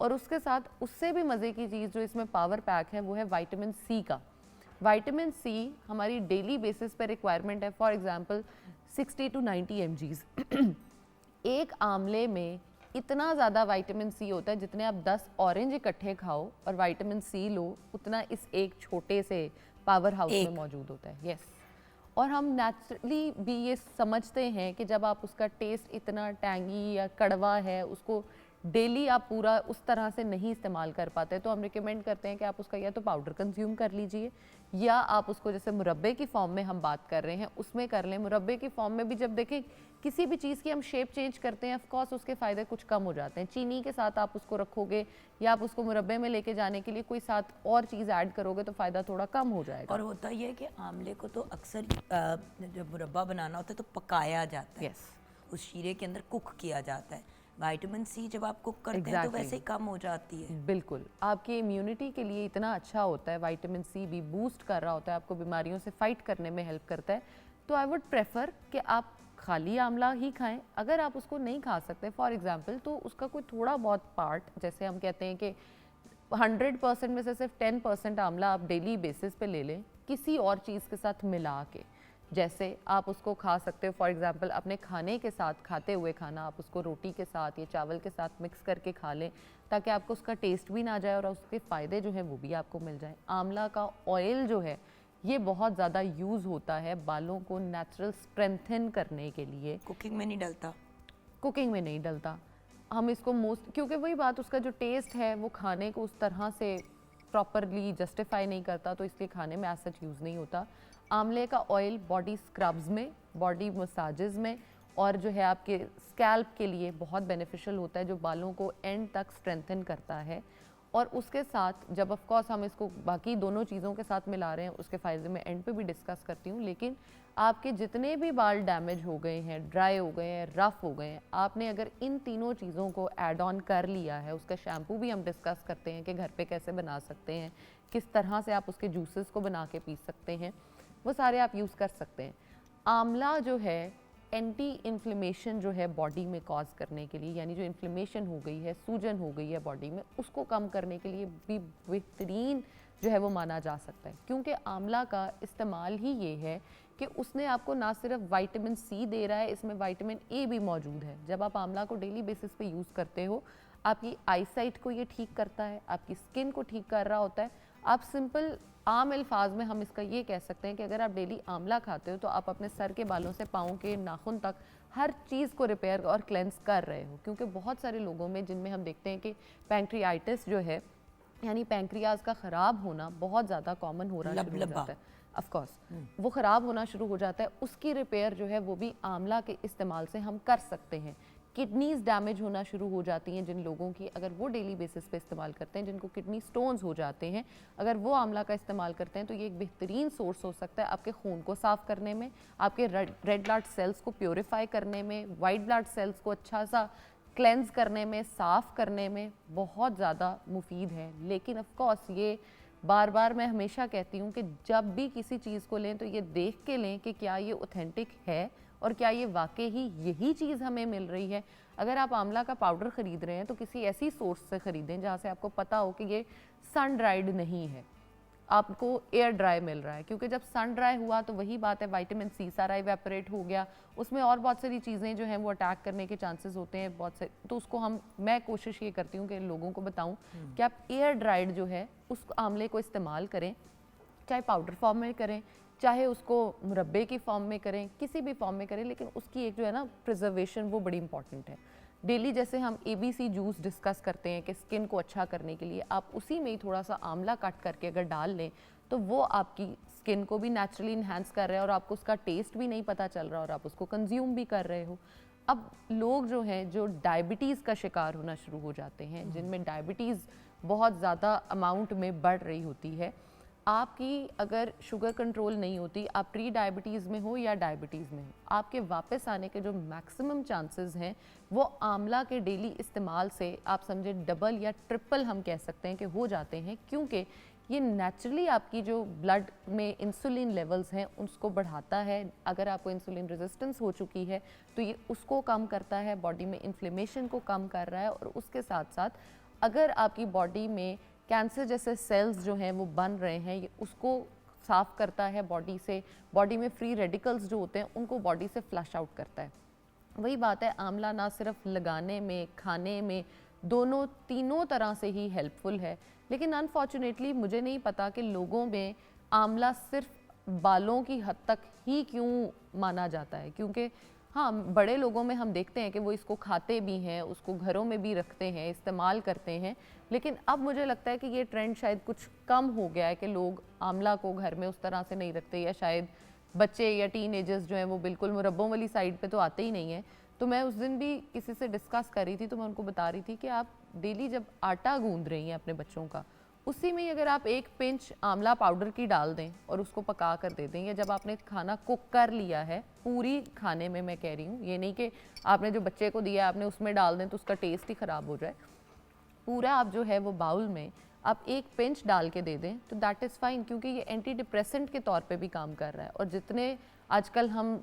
और उसके साथ उससे भी मज़े की चीज़ जो इसमें पावर पैक है वो है विटामिन सी का। विटामिन सी हमारी डेली बेसिस पर रिक्वायरमेंट है, फॉर एग्जांपल 60 to 90 mg। एक आंवले में इतना ज़्यादा विटामिन सी होता है जितने आप 10 ऑरेंज इकट्ठे खाओ और विटामिन सी लो उतना इस एक छोटे से पावर हाउस में मौजूद होता है। यस, और हम नेचुरली भी ये समझते हैं कि जब आप उसका टेस्ट इतना टैंगी या कड़वा है उसको डेली आप पूरा उस तरह से नहीं इस्तेमाल कर पाते, तो हम रिकमेंड करते हैं कि आप उसका या तो पाउडर कंज्यूम कर लीजिए या आप उसको जैसे मुरब्बे की फॉर्म में हम बात कर रहे हैं उसमें कर लें। मुरब्बे की फॉर्म में भी जब देखें किसी भी चीज़ की हम शेप चेंज करते हैं, ऑफ कोर्स उसके फ़ायदे कुछ कम हो जाते हैं। चीनी के साथ आप उसको रखोगे या आप उसको मुरब्बे में लेके जाने के लिए कोई साथ और चीज़ ऐड करोगे तो फ़ायदा थोड़ा कम हो जाएगा। और होता ये है कि आंवले को तो अक्सर जब मुरब्बा बनाना होता है तो पकाया जाता है। यस, उस शीरे के अंदर कुक किया जाता है। विटामिन सी जब आप कुक करते हैं तो वैसे ही कम हो जाती है। बिल्कुल, आपकी इम्यूनिटी के लिए इतना अच्छा होता है, विटामिन सी भी बूस्ट कर रहा होता है, आपको बीमारियों से फाइट करने में हेल्प करता है। तो आई वुड प्रेफर कि आप खाली आंवला ही खाएं। अगर आप उसको नहीं खा सकते फॉर एग्जांपल, तो उसका कोई थोड़ा बहुत पार्ट, जैसे हम कहते हैं कि 100% में से सिर्फ 10% आंवला आप डेली बेसिस पे ले लें किसी और चीज़ के साथ मिला के। जैसे आप उसको खा सकते हो फॉर एग्जांपल अपने खाने के साथ, खाते हुए खाना आप उसको रोटी के साथ या चावल के साथ मिक्स करके खा लें ताकि आपको उसका टेस्ट भी ना जाए और उसके फ़ायदे जो हैं वो भी आपको मिल जाए। आंवला का ऑयल जो है ये बहुत ज़्यादा यूज़ होता है बालों को नेचुरल स्ट्रेंथन करने के लिए। कुकिंग में नहीं डलता? कुकिंग में नहीं डलता। हम इसको मोस्ट, क्योंकि वही बात, उसका जो टेस्ट है वो खाने को उस तरह से प्रॉपरली जस्टिफाई नहीं करता, तो इसलिए खाने में एज सच यूज़ नहीं होता। आंवले का ऑयल बॉडी स्क्रब्स में, बॉडी मसाजेस में और जो है आपके स्कैल्प के लिए बहुत बेनिफिशियल होता है, जो बालों को एंड तक स्ट्रेंथन करता है। और उसके साथ जब ऑफ कोर्स हम इसको बाकी दोनों चीज़ों के साथ मिला रहे हैं, उसके फ़ायदे मैं एंड पे भी डिस्कस करती हूँ, लेकिन आपके जितने भी बाल डैमेज हो गए हैं, ड्राई हो गए हैं, रफ़ हो गए हैं, आपने अगर इन तीनों चीज़ों को ऐड ऑन कर लिया है, उसका शैम्पू भी हम डिस्कस करते हैं कि घर पे कैसे बना सकते हैं, किस तरह से आप उसके जूसेस को बना के पी सकते हैं, वो सारे आप यूज़ कर सकते हैं। आंवला जो है एंटी इन्फ्लेमेशन जो है बॉडी में कॉज करने के लिए, यानी जो इन्फ्लेमेशन हो गई है, सूजन हो गई है बॉडी में, उसको कम करने के लिए भी बेहतरीन जो है वो माना जा सकता है। क्योंकि आंवला का इस्तेमाल ही ये है कि उसने आपको ना सिर्फ विटामिन सी दे रहा है, इसमें विटामिन ए भी मौजूद है। जब आप आंवला को डेली बेसिस पे यूज़ करते हो, आपकी आईसाइट को ये ठीक करता है, आपकी स्किन को ठीक कर रहा होता है। आप सिंपल आम अल्फाज में हम इसका ये कह सकते हैं कि अगर आप डेली आंवला खाते हो तो आप अपने सर के बालों से पाँव के नाखून तक हर चीज़ को रिपेयर और क्लेंस कर रहे हो। क्योंकि बहुत सारे लोगों में जिनमें हम देखते हैं कि पैंक्रियाटिस जो है, यानी पैंक्रियाज का ख़राब होना बहुत ज़्यादा कॉमन हो रहा शुरू हो जाता है। ऑफ कोर्स वो ख़राब होना शुरू हो जाता है, उसकी रिपेयर जो है वो भी आंवला के इस्तेमाल से हम कर सकते हैं। किडनीज़ डैमेज होना शुरू हो जाती हैं जिन लोगों की, अगर वो डेली बेसिस पे इस्तेमाल करते हैं, जिनको किडनी स्टोन्स हो जाते हैं, अगर वो आंवला का इस्तेमाल करते हैं तो ये एक बेहतरीन सोर्स हो सकता है आपके खून को साफ़ करने में, आपके रेड ब्लड सेल्स को प्योरीफाई करने में, वाइट ब्लड सेल्स को अच्छा सा क्लेंस करने में, साफ़ करने में बहुत ज़्यादा मुफीद है। लेकिन ऑफ कोर्स ये बार बार मैं हमेशा कहती हूँ कि जब भी किसी चीज़ को लें तो ये देख के लें कि क्या ये ऑथेंटिक है और क्या ये वाकई ही यही चीज़ हमें मिल रही है। अगर आप आंवला का पाउडर ख़रीद रहे हैं तो किसी ऐसी सोर्स से ख़रीदें जहाँ से आपको पता हो कि ये सन ड्राइड नहीं है, आपको एयर ड्राई मिल रहा है। क्योंकि जब सन ड्राई हुआ तो वही बात है, विटामिन सी सारा इवेपोरेट हो गया, उसमें और बहुत सारी चीज़ें जो हैं वो अटैक करने के चांसेस होते हैं बहुत से। तो उसको मैं कोशिश ये करती हूँ कि लोगों को बताऊँ कि आप एयर ड्राइड जो है उस आंवले को इस्तेमाल करें, चाहे पाउडर फॉर्म में करें, चाहे उसको मुरब्बे की फॉर्म में करें, किसी भी फॉर्म में करें, लेकिन उसकी एक जो है ना प्रिजर्वेशन वो बड़ी इंपॉर्टेंट है। डेली जैसे हम ABC जूस डिस्कस करते हैं कि स्किन को अच्छा करने के लिए, आप उसी में ही थोड़ा सा आंवला कट करके अगर डाल लें तो वो आपकी स्किन को भी नेचुरली इन्हांस कर रहा है और आपको उसका टेस्ट भी नहीं पता चल रहा और आप उसको कंज्यूम भी कर रहे हो। अब लोग जो हैं जो डायबिटीज़ का शिकार होना शुरू हो जाते हैं, जिनमें डायबिटीज़ बहुत ज़्यादा अमाउंट में बढ़ रही होती है, आपकी अगर शुगर कंट्रोल नहीं होती, आप प्री डायबिटीज़ में हो या डायबिटीज़ में हो, आपके वापस आने के जो मैक्सिमम चांसेस हैं वो आंवला के डेली इस्तेमाल से आप समझे डबल या ट्रिपल हम कह सकते हैं कि हो जाते हैं, क्योंकि ये नेचुरली आपकी जो ब्लड में इंसुलिन लेवल्स हैं उसको बढ़ाता है। अगर आपको इंसुलिन रेजिस्टेंस हो चुकी है तो ये उसको कम करता है, बॉडी में इन्फ्लेमेशन को कम कर रहा है, और उसके साथ साथ अगर आपकी बॉडी में कैंसर जैसे सेल्स जो हैं वो बन रहे हैं, ये उसको साफ़ करता है बॉडी से, बॉडी में फ्री रेडिकल्स जो होते हैं उनको बॉडी से फ्लश आउट करता है। वही बात है, आंवला ना सिर्फ लगाने में, खाने में, दोनों तीनों तरह से ही हेल्पफुल है। लेकिन अनफॉर्चुनेटली मुझे नहीं पता कि लोगों में आंवला सिर्फ बालों की हद तक ही क्यों माना जाता है, क्योंकि हाँ, बड़े लोगों में हम देखते हैं कि वो इसको खाते भी हैं, उसको घरों में भी रखते हैं, इस्तेमाल करते हैं, लेकिन अब मुझे लगता है कि ये ट्रेंड शायद कुछ कम हो गया है कि लोग आंवला को घर में उस तरह से नहीं रखते, या शायद बच्चे या टीनेजर्स जो हैं वो बिल्कुल मुरब्बों वाली साइड पे तो आते ही नहीं हैं। तो मैं उस दिन भी किसी से डिस्कस कर रही थी तो मैं उनको बता रही थी कि आप डेली जब आटा गूंद रही हैं अपने बच्चों का, उसी में अगर आप एक पिंच आंवला पाउडर की डाल दें और उसको पका कर दे दें, या जब आपने खाना कुक कर लिया है पूरी खाने में, मैं कह रही हूँ, ये नहीं कि आपने जो बच्चे को दिया आपने उसमें डाल दें तो उसका टेस्ट ही ख़राब हो जाए, पूरा आप जो है वो बाउल में आप एक पिंच डाल के दे दें तो दैट इज़ फाइन, क्योंकि ये एंटी डिप्रेसेंट के तौर पे भी काम कर रहा है। और जितने आजकल हम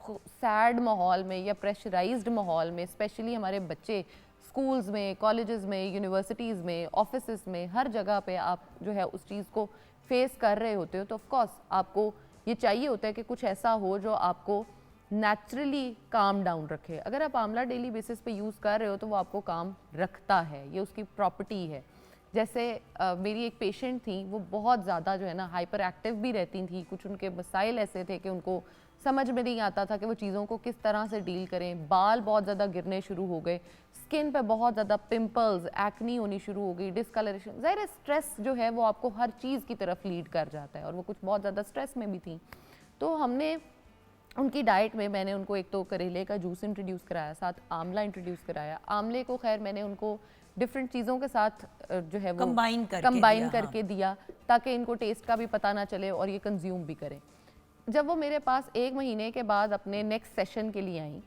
सैड माहौल में या प्रेशराइज्ड माहौल में, स्पेशली हमारे बच्चे स्कूल्स में, कॉलेजेस में, यूनिवर्सिटीज़ में, ऑफिसेस में, हर जगह पे आप जो है उस चीज़ को फेस कर रहे होते हो, तो ऑफ कोर्स आपको ये चाहिए होता है कि कुछ ऐसा हो जो आपको नेचुरली काम डाउन रखे। अगर आप आंवला डेली बेसिस पे यूज़ कर रहे हो तो वो आपको काम रखता है, ये उसकी प्रॉपर्टी है। जैसे मेरी एक पेशेंट थी, वो बहुत ज़्यादा जो है ना हाइपर एक्टिव भी रहती थी, कुछ उनके मसाइल ऐसे थे कि उनको समझ में नहीं आता था कि वो चीज़ों को किस तरह से डील करें, बाल बहुत ज़्यादा गिरने शुरू हो गए, स्किन पे बहुत ज़्यादा पिंपल्स, एक्नी होनी शुरू हो गई, डिस्कलरेशन। ज़ाहिर है स्ट्रेस जो है वो आपको हर चीज़ की तरफ लीड कर जाता है, और वो कुछ बहुत ज़्यादा स्ट्रेस में भी थी। तो हमने उनकी डाइट में मैंने उनको एक तो करेले का जूस इंट्रोड्यूस कराया, साथ आंवला इंट्रोड्यूस कराया। आंवले को खैर मैंने उनको डिफरेंट चीज़ों के साथ जो है वो कंबाइन करके दिया ताकि इनको टेस्ट का भी पता ना चले और ये कंज्यूम भी करें। जब वो मेरे पास 1 महीने के बाद अपने नेक्स्ट सेशन के लिए आई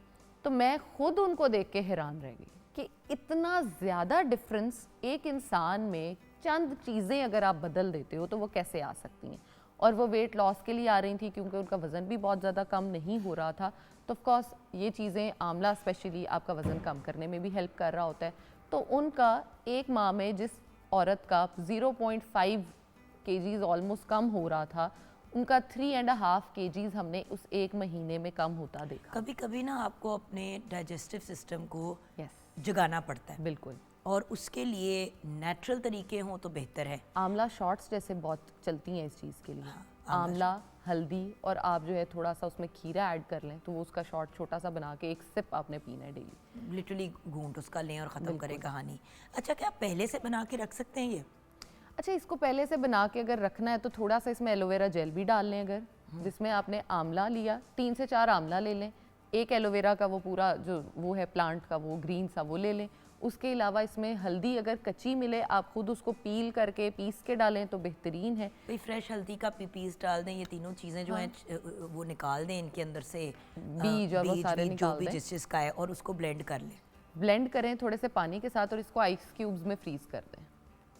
तो मैं खुद उनको देख के हैरान रह गई कि इतना ज़्यादा डिफरेंस एक इंसान में चंद चीज़ें अगर आप बदल देते हो तो वो कैसे आ सकती हैं। और वो वेट लॉस के लिए आ रही थी क्योंकि उनका वज़न भी बहुत ज़्यादा कम नहीं हो रहा था। तो ऑफ कोर्स ये चीज़ें, आंवला स्पेशली आपका वज़न कम करने में भी हेल्प कर रहा होता है। तो उनका 1 माह में जिस औरत का 0.5 kgs ऑलमोस्ट कम हो रहा था, उनका 3.5 kgs हमने उस 1 महीने में कम होता देखा। कभी कभी ना आपको अपने डाइजेस्टिव सिस्टम को जगाना पड़ता है, बिल्कुल, और उसके लिए नेचुरल तरीके हों तो बेहतर है। आंवला शॉट्स जैसे बहुत चलती हैं इस चीज़ के लिए। आंवला, हल्दी, और आप जो है थोड़ा सा उसमें खीरा ऐड कर लें तो वो उसका शॉट छोटा सा बना के 1 सिप आपने पीना है डेली। लिटरली घूंट उसका लें और ख़त्म करें कहानी। अच्छा, क्या आप पहले से बना के रख सकते हैं ये? अच्छा, इसको पहले से बना के अगर रखना है तो थोड़ा सा इसमें एलोवेरा जेल भी डाल लें, अगर जिसमें आपने आंवला लिया, 3 से 4 आंवला ले लें, 1 एलोवेरा का वो पूरा जो वो है प्लांट का वो ग्रीन सा वो ले लें। उसके अलावा इसमें हल्दी अगर कच्ची मिले आप खुद उसको पील करके पीस के डालें तो बेहतरीन है। भाई फ्रेश हल्दी का पीस डाल दें, ये तीनों चीज़ें जो हैं वो निकाल दें, इनके अंदर से बीज और वो सारे निकाल दें, जिस चीज़ का है, और उसको ब्लेंड कर लें। ब्लेंड करें थोड़े से पानी के साथ और इसको आइस क्यूब्स में फ्रीज़ कर दें।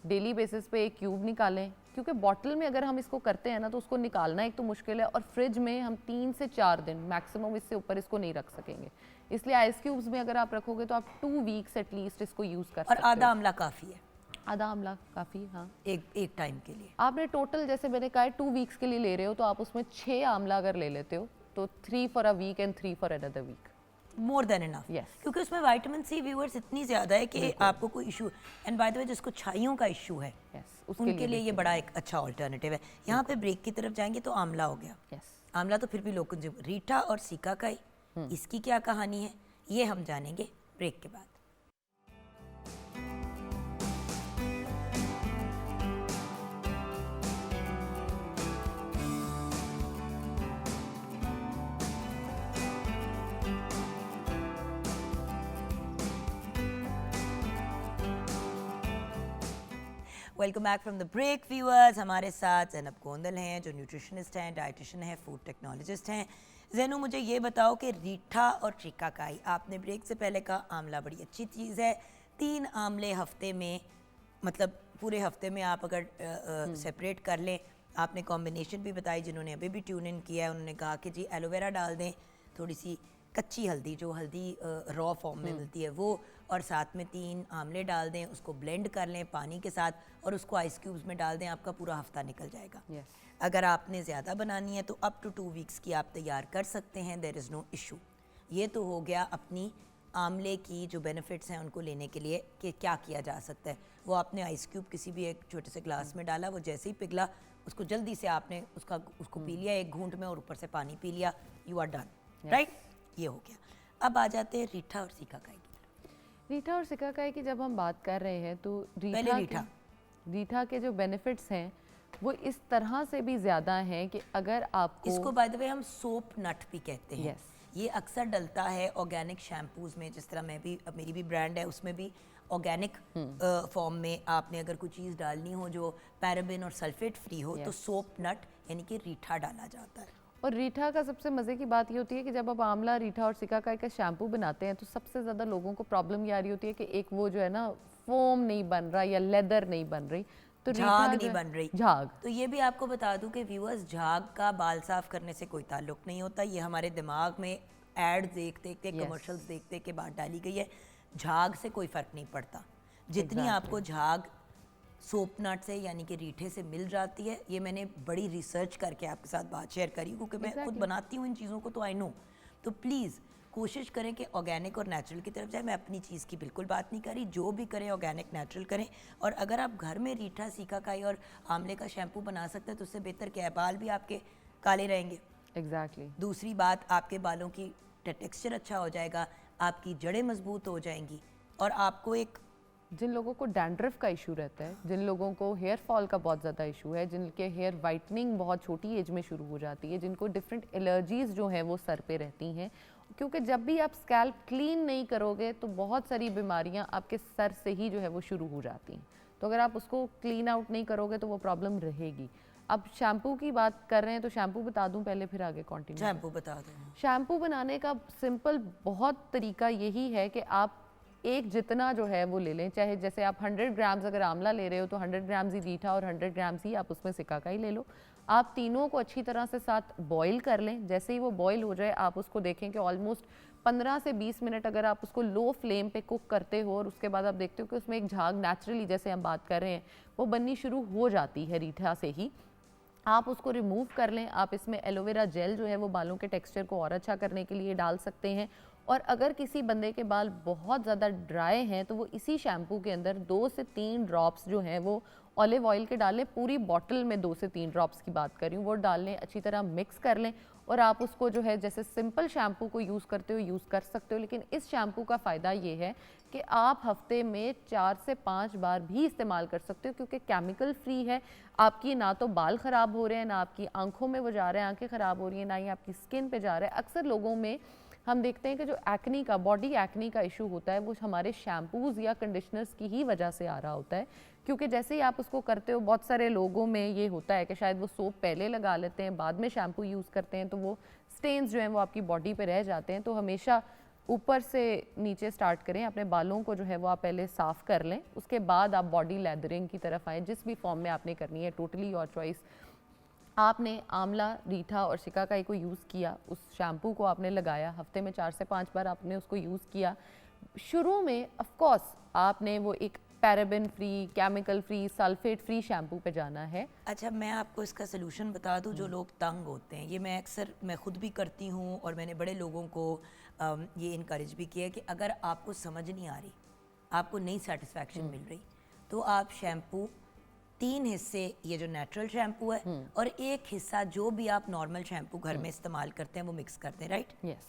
डेली बेसिस पे 1 क्यूब निकालें, क्योंकि बॉटल में अगर हम इसको करते हैं ना तो उसको निकालना एक तो मुश्किल है, और फ्रिज में हम 3 से 4 दिन मैक्सिमम, इससे ऊपर इसको नहीं रख सकेंगे। इसलिए आइस क्यूब्स में अगर आप रखोगे तो आप 2 वीक्स एटलीस्ट इसको यूज़ कर सकते हो। और आधा आंवला काफ़ी है? आधा आंवला काफ़ी, हाँ, एक टाइम के लिए। आपने टोटल जैसे मैंने कहा 2 वीक्स के लिए ले रहे हो तो आप उसमें 6 आंवला अगर ले लेते हो तो 3 for a week and 3 for another week, more than enough. क्योंकि उसमें विटामिन सी व्यूअर्स इतनी ज़्यादा है कि आपको कोई issue, and by the way जिसको छाइयों का इशू है उनके लिए ये बड़ा एक अच्छा ऑल्टरनेटिव है। यहाँ पे ब्रेक की तरफ जाएंगे तो आंवला हो गया। आंवला तो फिर भी लोग, रीठा और सिकाकाई, इसकी क्या कहानी है ये हम जानेंगे ब्रेक के बाद। Welcome back from the break viewers. हमारे साथ ज़ैनब गोंदल हैं जो न्यूट्रिशनिस्ट हैं, डाइटिशियन हैं, फूड टेक्नोलॉजिस्ट हैं। ज़ैनू, मुझे ये बताओ कि रीठा और शिकाकाई, आपने ब्रेक से पहले कहा आंवला बड़ी अच्छी चीज़ है, 3 आंवले हफ्ते में, मतलब पूरे हफ्ते में आप अगर सेपरेट कर लें। आपने कॉम्बिनेशन भी बताई, जिन्होंने अभी भी ट्यून इन किया है उन्होंने कहा कि जी एलोवेरा डाल दें, थोड़ी सी कच्ची हल्दी, जो हल्दी रॉ फॉर्म में मिलती है वो, और साथ में 3 आंवले डाल दें, उसको ब्लेंड कर लें पानी के साथ और उसको आइस क्यूब्स में डाल दें, आपका पूरा हफ्ता निकल जाएगा। अगर आपने ज़्यादा बनानी है तो अप टू 2 वीक्स की आप तैयार कर सकते हैं, देयर इज़ नो इशू। ये तो हो गया अपनी आंवले की जो बेनिफिट्स हैं उनको लेने के लिए कि क्या किया जा सकता है। वो आपने आइस क्यूब किसी भी एक छोटे से ग्लास में डाला, वो जैसे ही पिघला उसको जल्दी से आपने उसको पी लिया एक घूंट में और ऊपर से पानी पी लिया, यू आर डन, राइट। ये हो गया। अब आ जाते हैं रीठा और सिकाकाई की। रीठा और सिकाकाई की जब हम बात कर रहे हैं तो रीठा के जो बेनिफिट्स हैं वो इस तरह से भी ज़्यादा हैं कि अगर आपको, इसको बाय द वे हम सोप नट भी कहते हैं। ये अक्सर डलता है ऑर्गेनिक शैम्पूज़ में, जिस तरह मेरी भी ब्रांड है, उसमें भी ऑर्गेनिक फॉर्म में आपने अगर कोई चीज़ डालनी हो जो पैराबेन और सल्फेट फ्री हो तो सोप नट यानी कि रीठा डाला जाता है। और रीठा का सबसे मज़े की बात ये होती है कि जब आप आंवला, रीठा और सिकाकाई का शैम्पू बनाते हैं तो सबसे ज़्यादा लोगों को प्रॉब्लम ये आ रही होती है कि एक वो जो है ना फोम नहीं बन रहा या लेदर नहीं बन रही, तो झाग नहीं बन रही, झाग। तो ये भी आपको बता दूं कि व्यूअर्स, झाग का बाल साफ करने से कोई ताल्लुक नहीं होता। ये हमारे दिमाग में एड देख देख के, कमर्शियल्स देख देख के बात डाली गई है। झाग से कोई फ़र्क नहीं पड़ता। जितनी आपको झाग सोप नट से यानी कि रीठे से मिल जाती है, ये मैंने बड़ी रिसर्च करके आपके साथ बात शेयर करी, क्योंकि मैं खुद बनाती हूँ इन चीज़ों को, तो आई नो। तो प्लीज़ कोशिश करें कि ऑर्गेनिक और नेचुरल की तरफ जाए। मैं अपनी चीज़ की बिल्कुल बात नहीं करी, जो भी करें ऑर्गेनिक नेचुरल करें। और अगर आप घर में रीठा, सिकाकाई और आंवले का शैम्पू बना सकते हैं तो उससे बेहतर क्या है, बाल भी आपके काले रहेंगे। एग्जैक्टली। दूसरी बात, आपके बालों की टेक्सचर अच्छा हो जाएगा, आपकी जड़ें मजबूत हो जाएंगी, और आपको एक, जिन लोगों को डैंड्रफ का इशू रहता है, जिन लोगों को हेयर फॉल का बहुत ज़्यादा इशू है, जिनके हेयर वाइटनिंग बहुत छोटी एज में शुरू हो जाती है, जिनको डिफरेंट एलर्जीज़ जो हैं वो सर पे रहती हैं, क्योंकि जब भी आप स्कैल्प क्लीन नहीं करोगे तो बहुत सारी बीमारियां आपके सर से ही जो है वो शुरू हो जाती हैं। तो अगर आप उसको क्लीन आउट नहीं करोगे तो वो प्रॉब्लम रहेगी। अब शैम्पू की बात कर रहे हैं तो शैम्पू बता दूं पहले, फिर आगे कंटिन्यू। शैम्पू बता दें। शैम्पू बनाने का सिंपल बहुत तरीका यही है कि आप एक जितना जो है वो ले लें, चाहे जैसे आप 100 ग्राम्स अगर आंवला ले रहे हो तो 100 ग्राम्स ही रीठा और 100 ग्राम्स ही आप उसमें सिकाकाई ले लो। आप तीनों को अच्छी तरह से साथ बॉईल कर लें। जैसे ही वो बॉईल हो जाए आप उसको देखें कि ऑलमोस्ट 15 से 20 मिनट अगर आप उसको लो फ्लेम पे कुक करते हो और उसके बाद आप देखते हो कि उसमें एक झाग नेचुरली, जैसे हम बात कर रहे हैं, वो बननी शुरू हो जाती है रीठा से ही, आप उसको रिमूव कर लें। आप इसमें एलोवेरा जेल जो है वो बालों के टेक्सचर को और अच्छा करने के लिए डाल सकते हैं। और अगर किसी बंदे के बाल बहुत ज़्यादा ड्राई हैं तो वो इसी शैम्पू के अंदर 2 से 3 ड्रॉप्स जो हैं वो ऑलिव ऑयल के डालें। पूरी बॉटल में 2 से 3 ड्रॉप्स की बात कर रही हूँ, वो डाल लें, अच्छी तरह मिक्स कर लें और आप उसको जो है जैसे सिंपल शैम्पू को यूज़ करते हो यूज़ कर सकते हो। लेकिन इस शैम्पू का फ़ायदा ये है कि आप हफ्ते में 4 से 5 बार भी इस्तेमाल कर सकते हो, क्योंकि केमिकल फ्री है। आपकी ना तो बाल ख़राब हो रहे हैं, ना आपकी आंखों में वो जा रहे हैं, आंखें ख़राब हो रही हैं, ना ही आपकी स्किन पे जा रहा है। अक्सर लोगों में हम देखते हैं कि जो एक्नी का, बॉडी एक्नी का इशू होता है वो हमारे शैम्पूज़ या कंडीशनर्स की ही वजह से आ रहा होता है, क्योंकि जैसे ही आप उसको करते हो, बहुत सारे लोगों में ये होता है कि शायद वो सोप पहले लगा लेते हैं, बाद में शैम्पू यूज़ करते हैं, तो वो स्टेन्स जो हैं वो आपकी बॉडी पे रह जाते हैं। तो हमेशा ऊपर से नीचे स्टार्ट करें, अपने बालों को जो है वो आप पहले साफ़ कर लें, उसके बाद आप बॉडी लेदरिंग की तरफ आएँ। जिस भी फॉर्म में आपने करनी है, टोटली योर चॉइस। आपने आंवला, रीठा और सिकाकाई को यूज़ किया, उस शैम्पू को आपने लगाया, हफ्ते में 4 से 5 बार आपने उसको यूज़ किया। शुरू में ऑफ कोर्स आपने वो एक paraben free, chemical free, sulphate free shampoo पे जाना है। अच्छा, मैं आपको इसका सलूशन बता दूं। जो लोग तंग होते हैं, ये मैं खुद भी करती हूँ और मैंने बड़े लोगों को ये इनकरेज भी किया कि अगर आपको समझ नहीं आ रही, आपको नहीं सेटिस्फैक्शन मिल रही, तो आप शैम्पू 3 हिस्से ये जो नेचुरल शैम्पू है और 1 हिस्सा जो भी आप नॉर्मल शैम्पू घर में इस्तेमाल करते हैं वो मिक्स करते हैं, राइट? यस।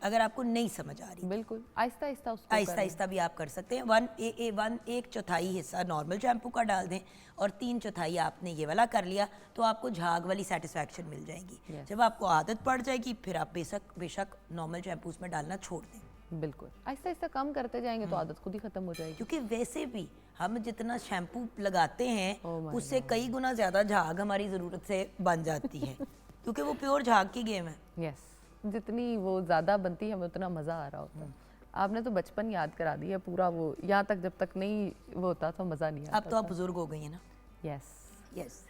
अगर आपको नहीं समझ आ रही, बिल्कुल आहिस्ता आहिस्ता उसको आहिस्ता आहिस्ता भी आप कर सकते हैं। एक चौथाई हिस्सा नॉर्मल शैम्पू का डाल दें और 3/4 आपने ये वाला कर लिया, तो आपको झाग वाली सेटिस्फैक्शन मिल जाएगी। Yes. जब आपको आदत पड़ जाएगी फिर आप बेशक नॉर्मल शैम्पूज में डालना छोड़ दें, बिल्कुल आहिस्ता आहिस्ता कम करते जाएंगे तो आदत खुद ही खत्म हो जाएगी। क्योंकि वैसे भी हम जितना शैम्पू लगाते हैं Oh my उससे कई गुना ज़्यादा झाग हमारी ज़रूरत से बन जाती है क्योंकि वो प्योर झाग की गेम है। यस, जितनी वो ज़्यादा बनती है हमें उतना मज़ा आ रहा होता है। आपने तो बचपन याद करा दिया पूरा, वो यहाँ तक जब तक नहीं वो होता था मज़ा नहीं आता। अब तो आप बुजुर्ग हो गई हैं ना। यस यस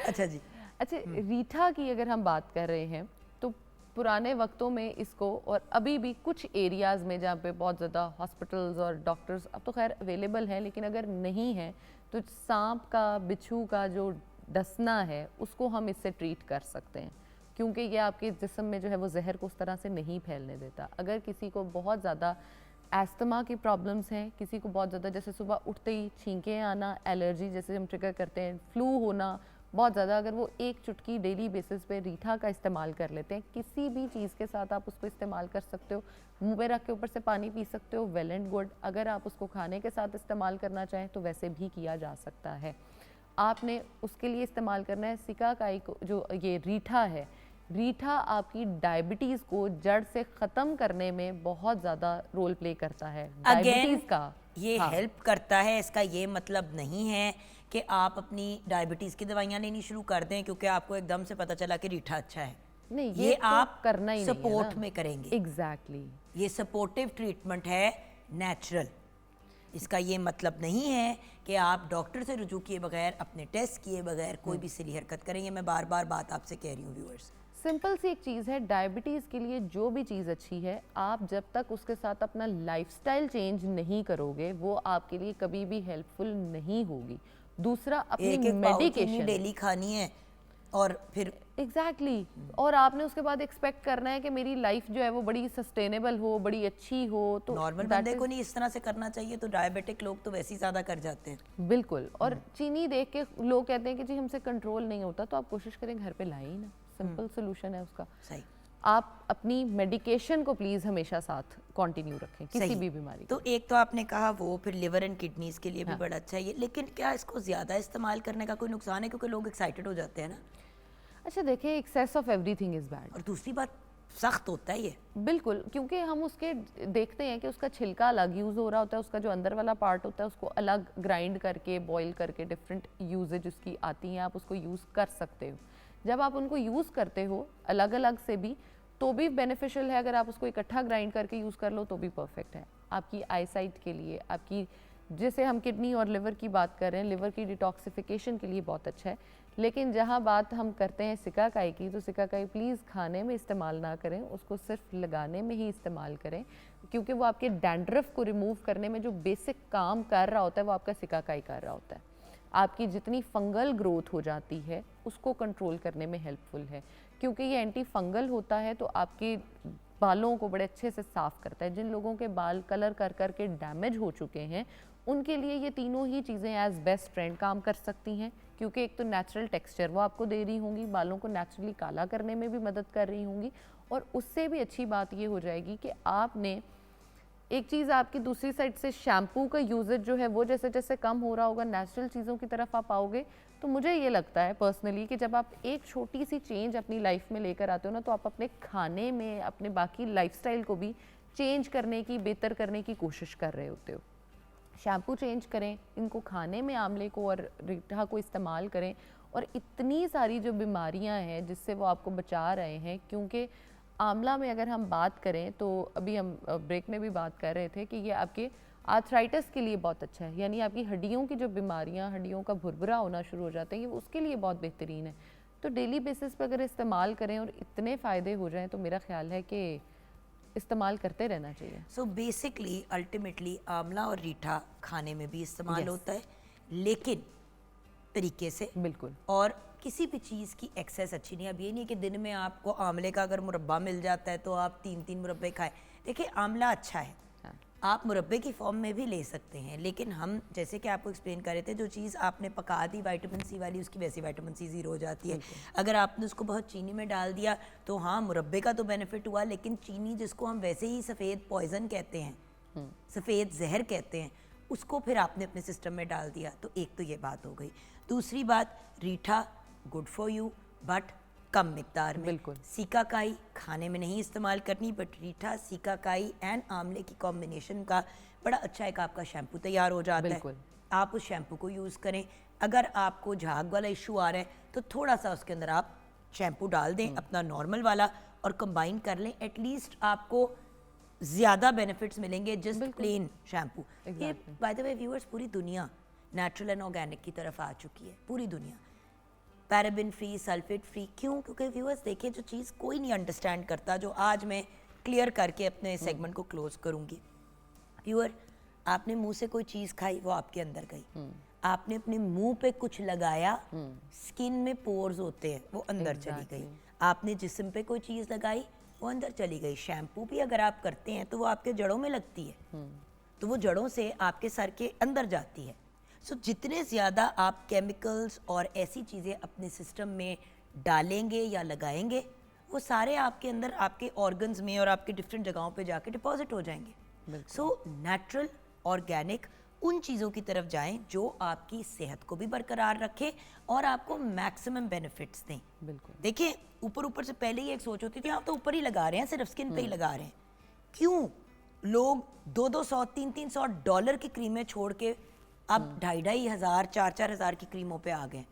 अच्छा जी। अच्छा, रीठा की अगर हम बात कर रहे हैं तो पुराने वक्तों में इसको, और अभी भी कुछ एरियाज़ में जहाँ पे बहुत ज़्यादा हॉस्पिटल्स और डॉक्टर्स अब तो खैर अवेलेबल हैं, लेकिन अगर नहीं है तो सांप का, बिच्छू का जो डसना है उसको हम इससे ट्रीट कर सकते हैं, क्योंकि ये आपके जिस्म में जो है वो जहर को उस तरह से नहीं फैलने देता। अगर किसी को बहुत ज़्यादा एस्थमा की प्रॉब्लम्स हैं, किसी को बहुत ज़्यादा जैसे सुबह उठते ही छींकें आना, एलर्जी जैसे हम ट्रिगर करते हैं, फ्लू होना बहुत ज़्यादा, अगर वो एक चुटकी डेली बेसिस पे रीठा का इस्तेमाल कर लेते हैं, किसी भी चीज़ के साथ आप उसको इस्तेमाल कर सकते हो। मुंह पे रख के ऊपर से पानी पी सकते हो, वेल एंड गुड। अगर आप उसको खाने के साथ इस्तेमाल करना चाहें तो वैसे भी किया जा सकता है। आपने उसके लिए इस्तेमाल करना है सिकाकाई को, जो ये रीठा है। रीठा आपकी डायबिटीज़ को जड़ से ख़त्म करने में बहुत ज़्यादा रोल प्ले करता है। डायबिटीज़ का ये हेल्प करता है, इसका ये मतलब नहीं है कि आप अपनी डायबिटीज़ की दवाइयाँ लेनी शुरू कर दें क्योंकि आपको एकदम से पता चला कि रीठा अच्छा है। नहीं, ये तो आप करना ही नहीं है सपोर्ट ना। में करेंगे। एग्जैक्टली ये सपोर्टिव ट्रीटमेंट है, नेचुरल। इसका ये मतलब नहीं है कि आप डॉक्टर से रुजू किए बगैर, अपने टेस्ट किए बगैर कोई भी सिली हरकत करेंगे। मैं बार बार बात आपसे कह रही हूँ व्यूअर्स। सिंपल सी एक चीज़ है, डायबिटीज़ के लिए जो भी चीज़ अच्छी है, आप जब तक उसके साथ अपना लाइफस्टाइल चेंज नहीं करोगे वो आपके लिए कभी भी हेल्पफुल नहीं होगी। दूसरा, अपनी एक पाउच मेडिकेशन डेली खानी है और फिर एग्जैक्टली और आपने उसके बाद एक्सपेक्ट करना है कि मेरी लाइफ जो है वो बड़ी सस्टेनेबल हो, बड़ी अच्छी हो। तो नॉर्मल that बंदे is- को नहीं इस तरह से करना चाहिए, तो डायबिटिक लोग तो वैसे ही ज़्यादा कर जाते हैं। बिल्कुल। और चीनी देख के लोग कहते हैं कि जी हमसे कंट्रोल नहीं होता, तो आप कोशिश करें घर पे लाएं ही ना, सिंपल सोल्यूशन है उसका। सही। आप अपनी मेडिकेशन को प्लीज़ हमेशा साथ कंटिन्यू रखें किसी सही। भी बीमारी तो एक तो आपने कहा वो, फिर लिवर एंड किडनीज के लिए भी हाँ। बड़ा अच्छा है ये, लेकिन क्या इसको ज़्यादा इस्तेमाल करने का कोई नुकसान है? क्योंकि लोग एक्साइटेड हो जाते हैं ना। अच्छा देखिए, excess of everything is bad. और दूसरी बात, सख्त होता है ये। बिल्कुल, क्योंकि हम उसके देखते हैं कि उसका छिलका अलग यूज़ हो रहा होता है, उसका जो अंदर वाला पार्ट होता है उसको अलग ग्राइंड करके, बॉईल करके, डिफरेंट यूजेज उसकी आती हैं, आप उसको यूज़ कर सकते हो। जब आप उनको यूज़ करते हो अलग अलग से भी, तो भी बेनिफिशियल है। अगर आप उसको इकट्ठा ग्राइंड करके यूज़ कर लो तो भी परफेक्ट है आपकी आईसाइट के लिए। आपकी जैसे हम किडनी और लिवर की बात कर रहे हैं, लिवर की डिटॉक्सिफिकेशन के लिए बहुत अच्छा है। लेकिन जहाँ बात हम करते हैं सिकाकाई की, तो सिकाकाई प्लीज़ खाने में इस्तेमाल ना करें, उसको सिर्फ लगाने में ही इस्तेमाल करें, क्योंकि वो आपके डैंड्रफ को रिमूव करने में जो बेसिक काम कर रहा होता है वो आपका सिकाकाई कर रहा होता है। आपकी जितनी फंगल ग्रोथ हो जाती है उसको कंट्रोल करने में हेल्पफुल है, क्योंकि ये एंटी फंगल होता है, तो आपके बालों को बड़े अच्छे से साफ़ करता है। जिन लोगों के बाल कलर कर कर के डैमेज हो चुके हैं उनके लिए ये तीनों ही चीज़ें एज बेस्ट फ्रेंड काम कर सकती हैं, क्योंकि एक तो नेचुरल टेक्सचर वो आपको दे रही होंगी, बालों को नेचुरली काला करने में भी मदद कर रही होंगी, और उससे भी अच्छी बात ये हो जाएगी कि आपने एक चीज़, आपकी दूसरी साइड से शैम्पू का यूजेज जो है वो जैसे जैसे कम हो रहा होगा, नेचुरल चीज़ों की तरफ आप आओगे। तो मुझे ये लगता है पर्सनली कि जब आप एक छोटी सी चेंज अपनी लाइफ में लेकर आते हो ना, तो आप अपने खाने में, अपने बाकी लाइफस्टाइल को भी चेंज करने की, बेहतर करने की कोशिश कर रहे होते हो। शैम्पू चेंज करें, इनको खाने में आंवले को और रीठा को इस्तेमाल करें, और इतनी सारी जो बीमारियां हैं जिससे वो आपको बचा रहे हैं। क्योंकि आंवला में अगर हम बात करें तो अभी हम ब्रेक में भी बात कर रहे थे कि ये आपके आर्थराइटिस के लिए बहुत अच्छा है, यानी आपकी हड्डियों की जो बीमारियां, हड्डियों का भुरभुरा होना शुरू हो जाते हैं, ये उसके लिए बहुत बेहतरीन है। तो डेली बेसिस पे अगर इस्तेमाल करें और इतने फ़ायदे हो जाएं तो मेरा ख्याल है कि इस्तेमाल करते रहना चाहिए। सो बेसिकली अल्टीमेटली आंवला और रीठा खाने में भी इस्तेमाल Yes. होता है, लेकिन तरीके से। बिल्कुल। और किसी भी चीज़ की एक्सेस अच्छी नहीं है। अब ये नहीं है कि दिन में आपको आंवले का अगर मुरब्बा मिल जाता है तो आप 3-3 मुरब्बे खाएं। देखिए, आंवला अच्छा है, हाँ। आप मुरब्बे की फॉर्म में भी ले सकते हैं, लेकिन हम जैसे कि आपको एक्सप्लेन कर रहे थे, जो चीज़ आपने पका दी विटामिन सी वाली, उसकी वैसी विटामिन सी ज़ीरो हो जाती है। अगर आपने उसको बहुत चीनी में डाल दिया तो हाँ मुरब्बे का तो बेनिफिट हुआ, लेकिन चीनी जिसको हम वैसे ही सफ़ेद पॉइजन कहते हैं, सफ़ेद जहर कहते हैं, उसको फिर आपने अपने सिस्टम में डाल दिया। तो एक तो ये बात हो गई। दूसरी बात, रीठा गुड फॉर यू बट कम मिकदार में। बिल्कुल। सीकाकाई खाने में नहीं इस्तेमाल करनी, बट रीठा, सीकाकाई एंड आंवले की कॉम्बिनेशन का बड़ा अच्छा एक आपका शैम्पू तैयार हो जाता बिल्कुल। है। आप उस शैम्पू को यूज़ करें। अगर आपको झाग वाला इशू आ रहा है तो थोड़ा सा उसके अंदर आप शैम्पू डाल दें अपना नॉर्मल वाला और कंबाइन कर लें। एटलीस्ट आपको ज़्यादा बेनिफिट्स मिलेंगे जस्ट प्लेन शैम्पू। ये बाय द वे व्यूअर्स, पूरी दुनिया नेचुरल एंड ऑर्गेनिक की तरफ आ चुकी है, पूरी दुनिया पैराबिन फ्री, सल्फेट फ्री। क्यों? क्योंकि व्यूअर्स देखिए, जो चीज़ कोई नहीं अंडरस्टैंड करता, जो आज मैं क्लियर करके अपने सेगमेंट को क्लोज करूँगी। व्यूअर, आपने मुंह से कोई चीज़ खाई, वो आपके अंदर गई। आपने अपने मुंह पे कुछ लगाया, स्किन में पोर्स होते हैं, वो अंदर चली गई। आपने जिस्म पे कोई चीज़ लगाई, वो अंदर चली गई। शैम्पू भी अगर आप करते हैं तो वो आपके जड़ों में लगती है, तो वो जड़ों से आपके सर के अंदर जाती है। सो जितने ज़्यादा आप केमिकल्स और ऐसी चीज़ें अपने सिस्टम में डालेंगे या लगाएंगे, वो सारे आपके अंदर, आपके ऑर्गन्स में और आपके डिफरेंट जगहों पे जाके डिपॉजिट हो जाएंगे। सो नेचुरल ऑर्गेनिक उन चीज़ों की तरफ जाएं जो आपकी सेहत को भी बरकरार रखे और आपको मैक्सिमम बेनिफिट्स दें। बिल्कुल। देखिए, ऊपर ऊपर से पहले ही एक सोच होती थी, आप तो ऊपर ही लगा रहे हैं, सिर्फ स्किन पे ही लगा रहे हैं। क्यों लोग 200-200, 300-300 डॉलर की क्रीमें छोड़ के अब 2,500, 4,000 की क्रीमों पे आ गए?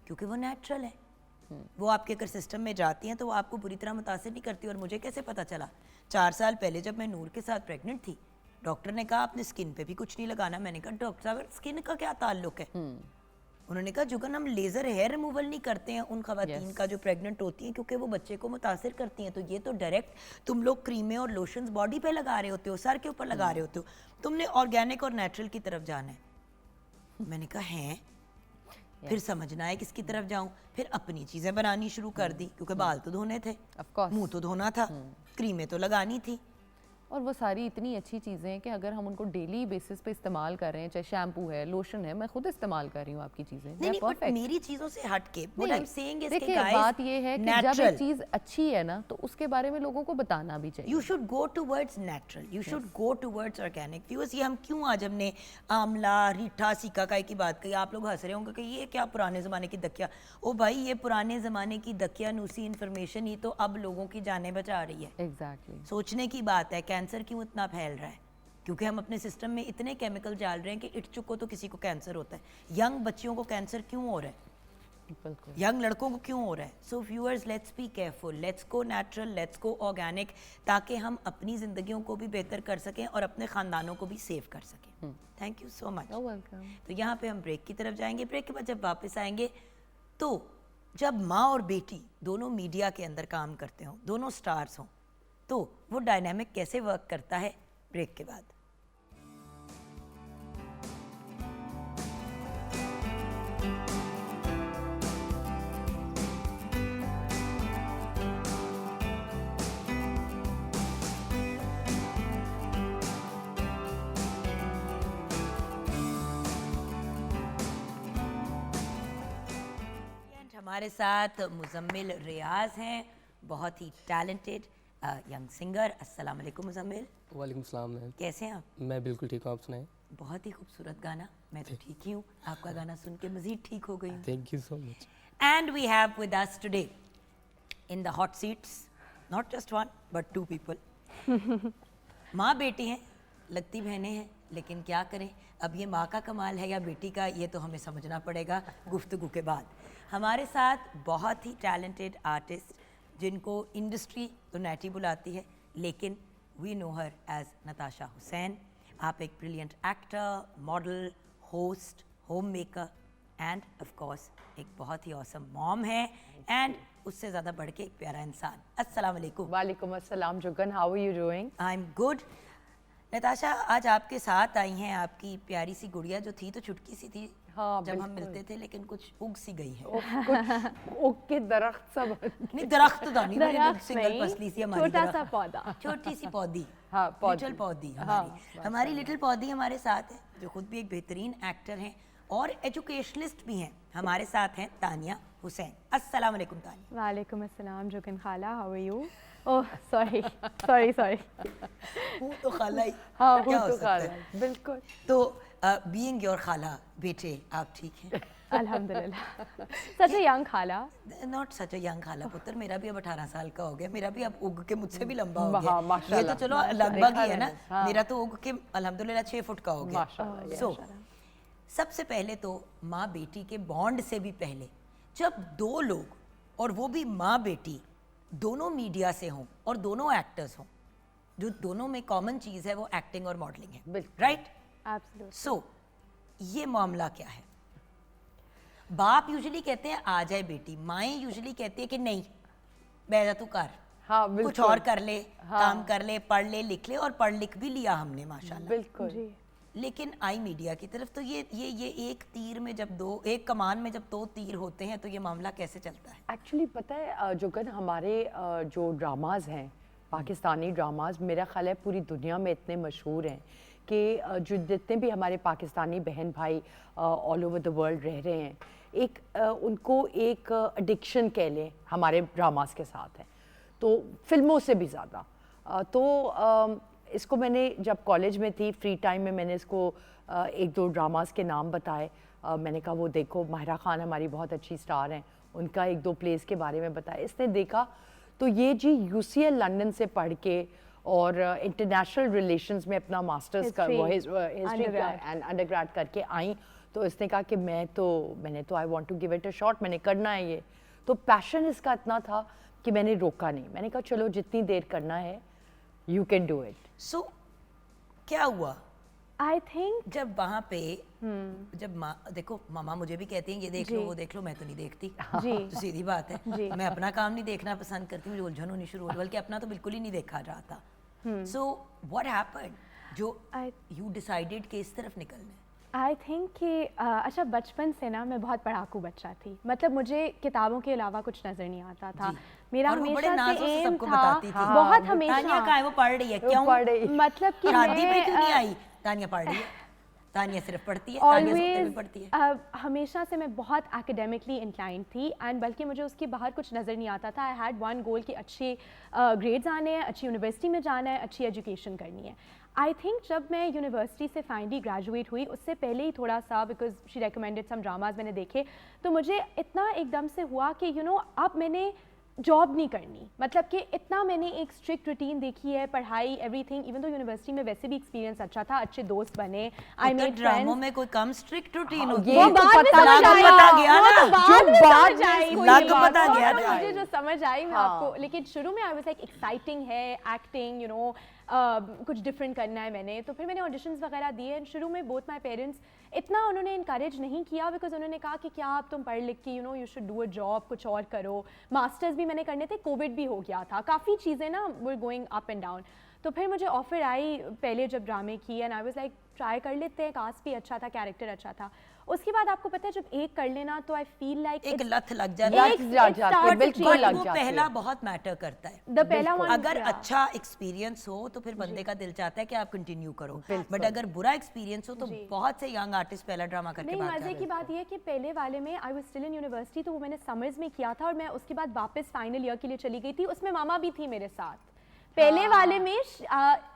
क्योंकि वो नेचुरल है। वो आपके अगर सिस्टम में जाती हैं तो वो आपको बुरी तरह मुतासिर नहीं करती। और मुझे कैसे पता चला? 4 साल पहले जब मैं नूर के साथ प्रेग्नेंट थी, डॉक्टर ने कहा आपने स्किन पे भी कुछ नहीं लगाना। मैंने कहा डॉक्टर साहब, स्किन का क्या ताल्लुक है? उन्होंने कहा जुगन, हम लेज़र हेयर रिमूवल नहीं करते हैं उन खवातीन का जो प्रेग्नेंट होती हैं, क्योंकि वो बच्चे को मुतासिर करती हैं। तो ये तो डायरेक्ट तुम लोग क्रीमें और लोशंस बॉडी पे लगा रहे होते हो, सर के ऊपर लगा रहे होते हो, तुमने ऑर्गेनिक और नेचुरल की तरफ जाना है। मैंने कहा हैं, फिर समझना है किसकी तरफ जाऊं। फिर अपनी चीज़ें बनानी शुरू कर दी, क्योंकि बाल तो धोने थे, Of course। मुंह तो धोना था, क्रीमें तो लगानी थी। और वो सारी इतनी अच्छी चीज़ें हैं कि अगर हम उनको डेली बेसिस पे इस्तेमाल कर रहे हैं, चाहे शैम्पू है, लोशन है, मैं खुद इस्तेमाल कर रही हूँ आपकी चीज़ें, नहीं, बट मेरी चीज़ों से हट के what I am saying is कि देखिए, गाइस, बात ये है कि जब एक चीज़ अच्छी है ना, तो उसके बारे में लोगों को बताना भी चाहिए। You should go towards natural, you should go towards organic. Viewers, ये हम क्यों आज हमने आंवला, रीठा, सीकाकाई की बात कही? आप लोग हंस रहे होंगे कि ये क्या पुराने ज़माने की दकिया। ओ भाई, ये पुराने ज़माने की दकिया नुसी इन्फॉर्मेशन ही तो अब लोगों की जानें बचा रही है। एग्जैक्टली। सोचने की बात है, कैंसर क्यों इतना फैल रहा है? क्योंकि हम अपने सिस्टम में इतने केमिकल डाल रहे हैं कि इट चुको तो किसी को कैंसर होता है। यंग बच्चियों को कैंसर क्यों हो रहा है? बिल्कुल। यंग लड़कों को क्यों हो रहा है? So viewers, let's be careful, let's go natural, let's go organic, ताकि हम अपनी ज़िंदगियों को भी बेहतर कर सकें और अपने ख़ानदानों को भी सेव कर सकें। Thank you so much. Welcome. तो यहाँ पे हम ब्रेक की तरफ जाएंगे। ब्रेक के बाद जब वापस आएंगे, तो जब माँ और बेटी दोनों मीडिया के अंदर काम करते हों, दोनों स्टार्स हों, तो वो डायनामिक कैसे वर्क करता है, ब्रेक के बाद। हमारे साथ मुजम्मिल रियाज हैं, बहुत ही टैलेंटेड यंग सिंगर। अस्सलाम वालेकुम मुजम्मिल। वालेकुम सलाम मैम। कैसे हैं आप? मैं बिल्कुल ठीक हूँ, आप सुनाएं। बहुत ही खूबसूरत गाना। मैं तो ठीक ही हूँ, आपका गाना सुन के मज़ीद ठीक हो गई हूँ। Thank you so much. And we have with us today in the hot seats not just one but 2 people. माँ बेटी हैं, लगती बहनें हैं, लेकिन क्या करें, अब ये माँ का कमाल है या बेटी का, ये तो हमें समझना पड़ेगा गुफ्तगू के बाद। हमारे साथ बहुत ही टैलेंटेड आर्टिस्ट, जिनको इंडस्ट्री तो नैटी बुलाती है, लेकिन we know her as Natasha Hussain. आप एक brilliant actor, model, host, homemaker and of course एक बहुत ही ऑसम मॉम है, एंड उससे ज़्यादा बढ़ के एक प्यारा इंसान। अस्सलाम वालेकुम। वालेकुम अस्सलाम Jugan, how are you doing? I am good. Natasha, आज आपके साथ आई हैं आपकी प्यारी सी गुड़िया, जो थी तो छुटकी सी थी हाँ, जब हम बिल्कुल। मिलते थे, लेकिन कुछ उग सी गई है। कुछ ओक के दरख्त सब नहीं, दरख्त तो नहीं, बड़ी दरख्त सिंगल नहीं, पसली सी हमारी छोटा दरख्त। सा पौधा। छोटी सी पौधी। हाँ, पौधी। लिटिल पौधी हाँ, हमारी लिटिल पौधी हमारे साथ है, जो खुद भी एक बेहतरीन एक्टर हैं और एजुकेशनिस्ट भी हैं। हमारे साथ हैं तानिया हुसैन। अस्सलाम वालेकुम तानिया। वालेकुम अस्सलाम जुगन खाला, how are you? Oh sorry sorry sorry. हूँ तो खाला ही, हाँ, क्या हूँ हो तो सकता है? खाला, बिल्कुल। तो बीइंग योर खाला, बेटे आप ठीक हैं? अल्हम्दुलिल्लाह। सच अ यंग खाला। नॉट सच अ यंग खाला पुत्र, मेरा भी अब 18 साल का हो गया, मेरा भी अब उग के मुझसे भी लंबा हो हाँ, गया। ये तो माशाल्लाह, चलो माशाल्लाह। लगभग ही है ना, देखा मैंने, मेरा तो उग के अल्हम्दुलिल्लाह 6 फुट का हो गया। माशाल्लाह, सो सबसे पहले तो माँ बेटी के बॉन्ड से भी पहले, जब दो लोग और वो भी माँ बेटी दोनों मीडिया से हों और दोनों एक्टर्स हों, जो दोनों में कॉमन चीज़ है वो एक्टिंग और मॉडलिंग है, बिल्कुल। राइट? एब्सोल्युटली। सो ये मामला क्या है? बाप यूजुअली कहते हैं आ जाए बेटी, माएँ यूजुअली कहती है कि नहीं बैजा तू कर, हाँ, कुछ बिल्कुल। और कर ले, काम कर ले, पढ़ ले, लिख ले, और पढ़ लिख भी लिया हमने माशाल्लाह। बिल्कुल। जी। लेकिन आई मीडिया की तरफ तो ये एक तीर में जब दो, एक कमान में जब दो तीर होते हैं तो ये मामला कैसे चलता है? एक्चुअली पता है जुगन, हमारे जो ड्रामाज हैं, पाकिस्तानी ड्रामाज, मेरा ख्याल है पूरी दुनिया में इतने मशहूर हैं कि जो जितने भी हमारे पाकिस्तानी बहन भाई ऑल ओवर द वर्ल्ड रह रहे हैं, एक उनको एक एडिक्शन कह लें हमारे ड्रामाज के साथ है, तो फिल्मों से भी ज़्यादा। इसको मैंने जब कॉलेज में थी, फ्री टाइम में मैंने इसको एक दो ड्रामास के नाम बताए। मैंने कहा वो देखो, माहिरा खान हमारी बहुत अच्छी स्टार हैं, उनका एक दो प्लेस के बारे में बताया। इसने देखा तो ये जी UCL लंदन से पढ़ के और इंटरनेशनल रिलेशंस में अपना मास्टर्स का हिस्ट्री एंड अंडरग्रेड करके आई, तो इसने कहा कि मैंने तो I want to give it a shot, मैंने करना है ये। तो पैशन इसका इतना था कि मैंने रोका नहीं, मैंने कहा चलो जितनी देर करना है यू कैन डू इट। सो क्या हुआ आई थिंक जब वहाँ पे जब देखो मामा मुझे भी कहती हैं ये देख लो वो देख लो, मैं तो नहीं देखती जी। तो सीधी बात है, मैं अपना काम नहीं देखना पसंद करती, मुझे उलझन होनी शुरू हो गई, बल्कि अपना तो बिल्कुल ही नहीं देखा जाता। सो व्हाट हैपेंड जो यू डिसाइडेड कि इस तरफ निकलना है? आई थिंक कि अच्छा, बचपन से ना मैं बहुत पढ़ाकू बच्चा थी, मतलब मुझे किताबों के अलावा कुछ नज़र नहीं आता था। मेरा और वो बड़े हमेशा नाज़ों से से एम सबको था, बताती थी। बहुत तानिया हमेशा, कहाँ है, वो पढ़ रही है, क्यों पढ़ रही? मतलब कि शादी पे क्यों नहीं मैं आई? तानिया पढ़ रही है, तानिया सिर्फ पढ़ती है, तानिया सोते भी पढ़ती है। हमेशा से मैं बहुत एकेडमिकली इंक्लाइंड थी, एंड बल्कि मुझे उसके बाहर कुछ नज़र नहीं आता था। आई हैड वन गोल कि अच्छे ग्रेड्स आने हैं, अच्छी यूनिवर्सिटी में जाना है, अच्छी एजुकेशन करनी है। आई थिंक जब मैं यूनिवर्सिटी से फाइनली ग्रेजुएट हुई, उससे पहले ही थोड़ा सा, because she recommended some dramas मैंने देखे, तो मुझे इतना एकदम से हुआ कि अब मैंने जॉब नहीं करनी, मतलब कि इतना मैंने एक स्ट्रिक्ट रूटीन देखी है, पढ़ाई, एवरीथिंग। इवन तो यूनिवर्सिटी में वैसे भी एक्सपीरियंस अच्छा था, अच्छे दोस्त बने, आई मेड ड्रामों फ्रेंड्स। में कोई कम स्ट्रिक्ट रूटीन होती ये है? तो बाद में पता समझ लगा, आई, पता गया वो ना, तो बाद जो में बाद समझ में आई, कोई लग बात, पता वो गया तो था। मुझे जो समझ आई मैं हाँ। आपको, लेकिन शुरू में आई वाज लाइक एक्साइटिंग है एक्टिंग, कुछ डिफरेंट करना है मैंने, तो फिर मैंने ऑडिशंस वगैरह दिए। एंड शुरू में बोथ माय पेरेंट्स इतना उन्होंने इनकरेज नहीं किया, बिकॉज उन्होंने कहा कि क्या आप तुम पढ़ लिख के you should do a job, कुछ और करो। मास्टर्स भी मैंने करने थे, कोविड भी हो गया था, काफ़ी चीज़ें ना were going up and down. तो फिर मुझे ऑफर आई पहले जब ड्रामे की, and I was like try कर लेते हैं, कास्ट भी अच्छा था, कैरेक्टर अच्छा था। उसके बाद आपको पता है जब एक कर लेना तो आई फील लाइक एक लत लग जाती लत है, लग जाती है, बिल्कुल बट लग वो जाती है। पहला बहुत मैटर करता है। द पहला वन, अगर अच्छा एक्सपीरियंस हो तो फिर बंदे का दिल चाहता है कि आप कंटिन्यू करो, बट अगर बुरा एक्सपीरियंस हो तो बहुत से यंग आर्टिस्ट पहला ड्रामा करके नहीं, बात कर मजे रहे की बात यह है कि पहले वाले में I was still in university, तो वो मैंने समर्स में किया था, और मैं उसके बाद वापस फाइनल ईयर के लिए चली गई थी। उसमें मामा भी थी मेरे साथ। पहले वाले में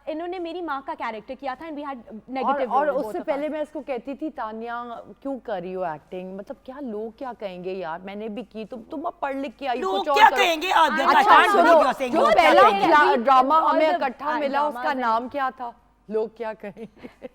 इन्होंने मेरी माँ का कैरेक्टर किया था, एंड वी हैड नेगेटिव। और उससे पहले मैं इसको कहती थी, तानिया क्यों कर रही हो एक्टिंग, मतलब क्या लोग क्या कहेंगे यार, मैंने भी की, तुम अब पढ़ लिख के आई, लोग कुछ और क्या करो। कहेंगे? अच्छा सुनो, जो पहला कहेंगे? ड्रामा All हमें the इकट्ठा मिला, dramas उसका and- नाम क्या था? लोग क्या कहेंगे?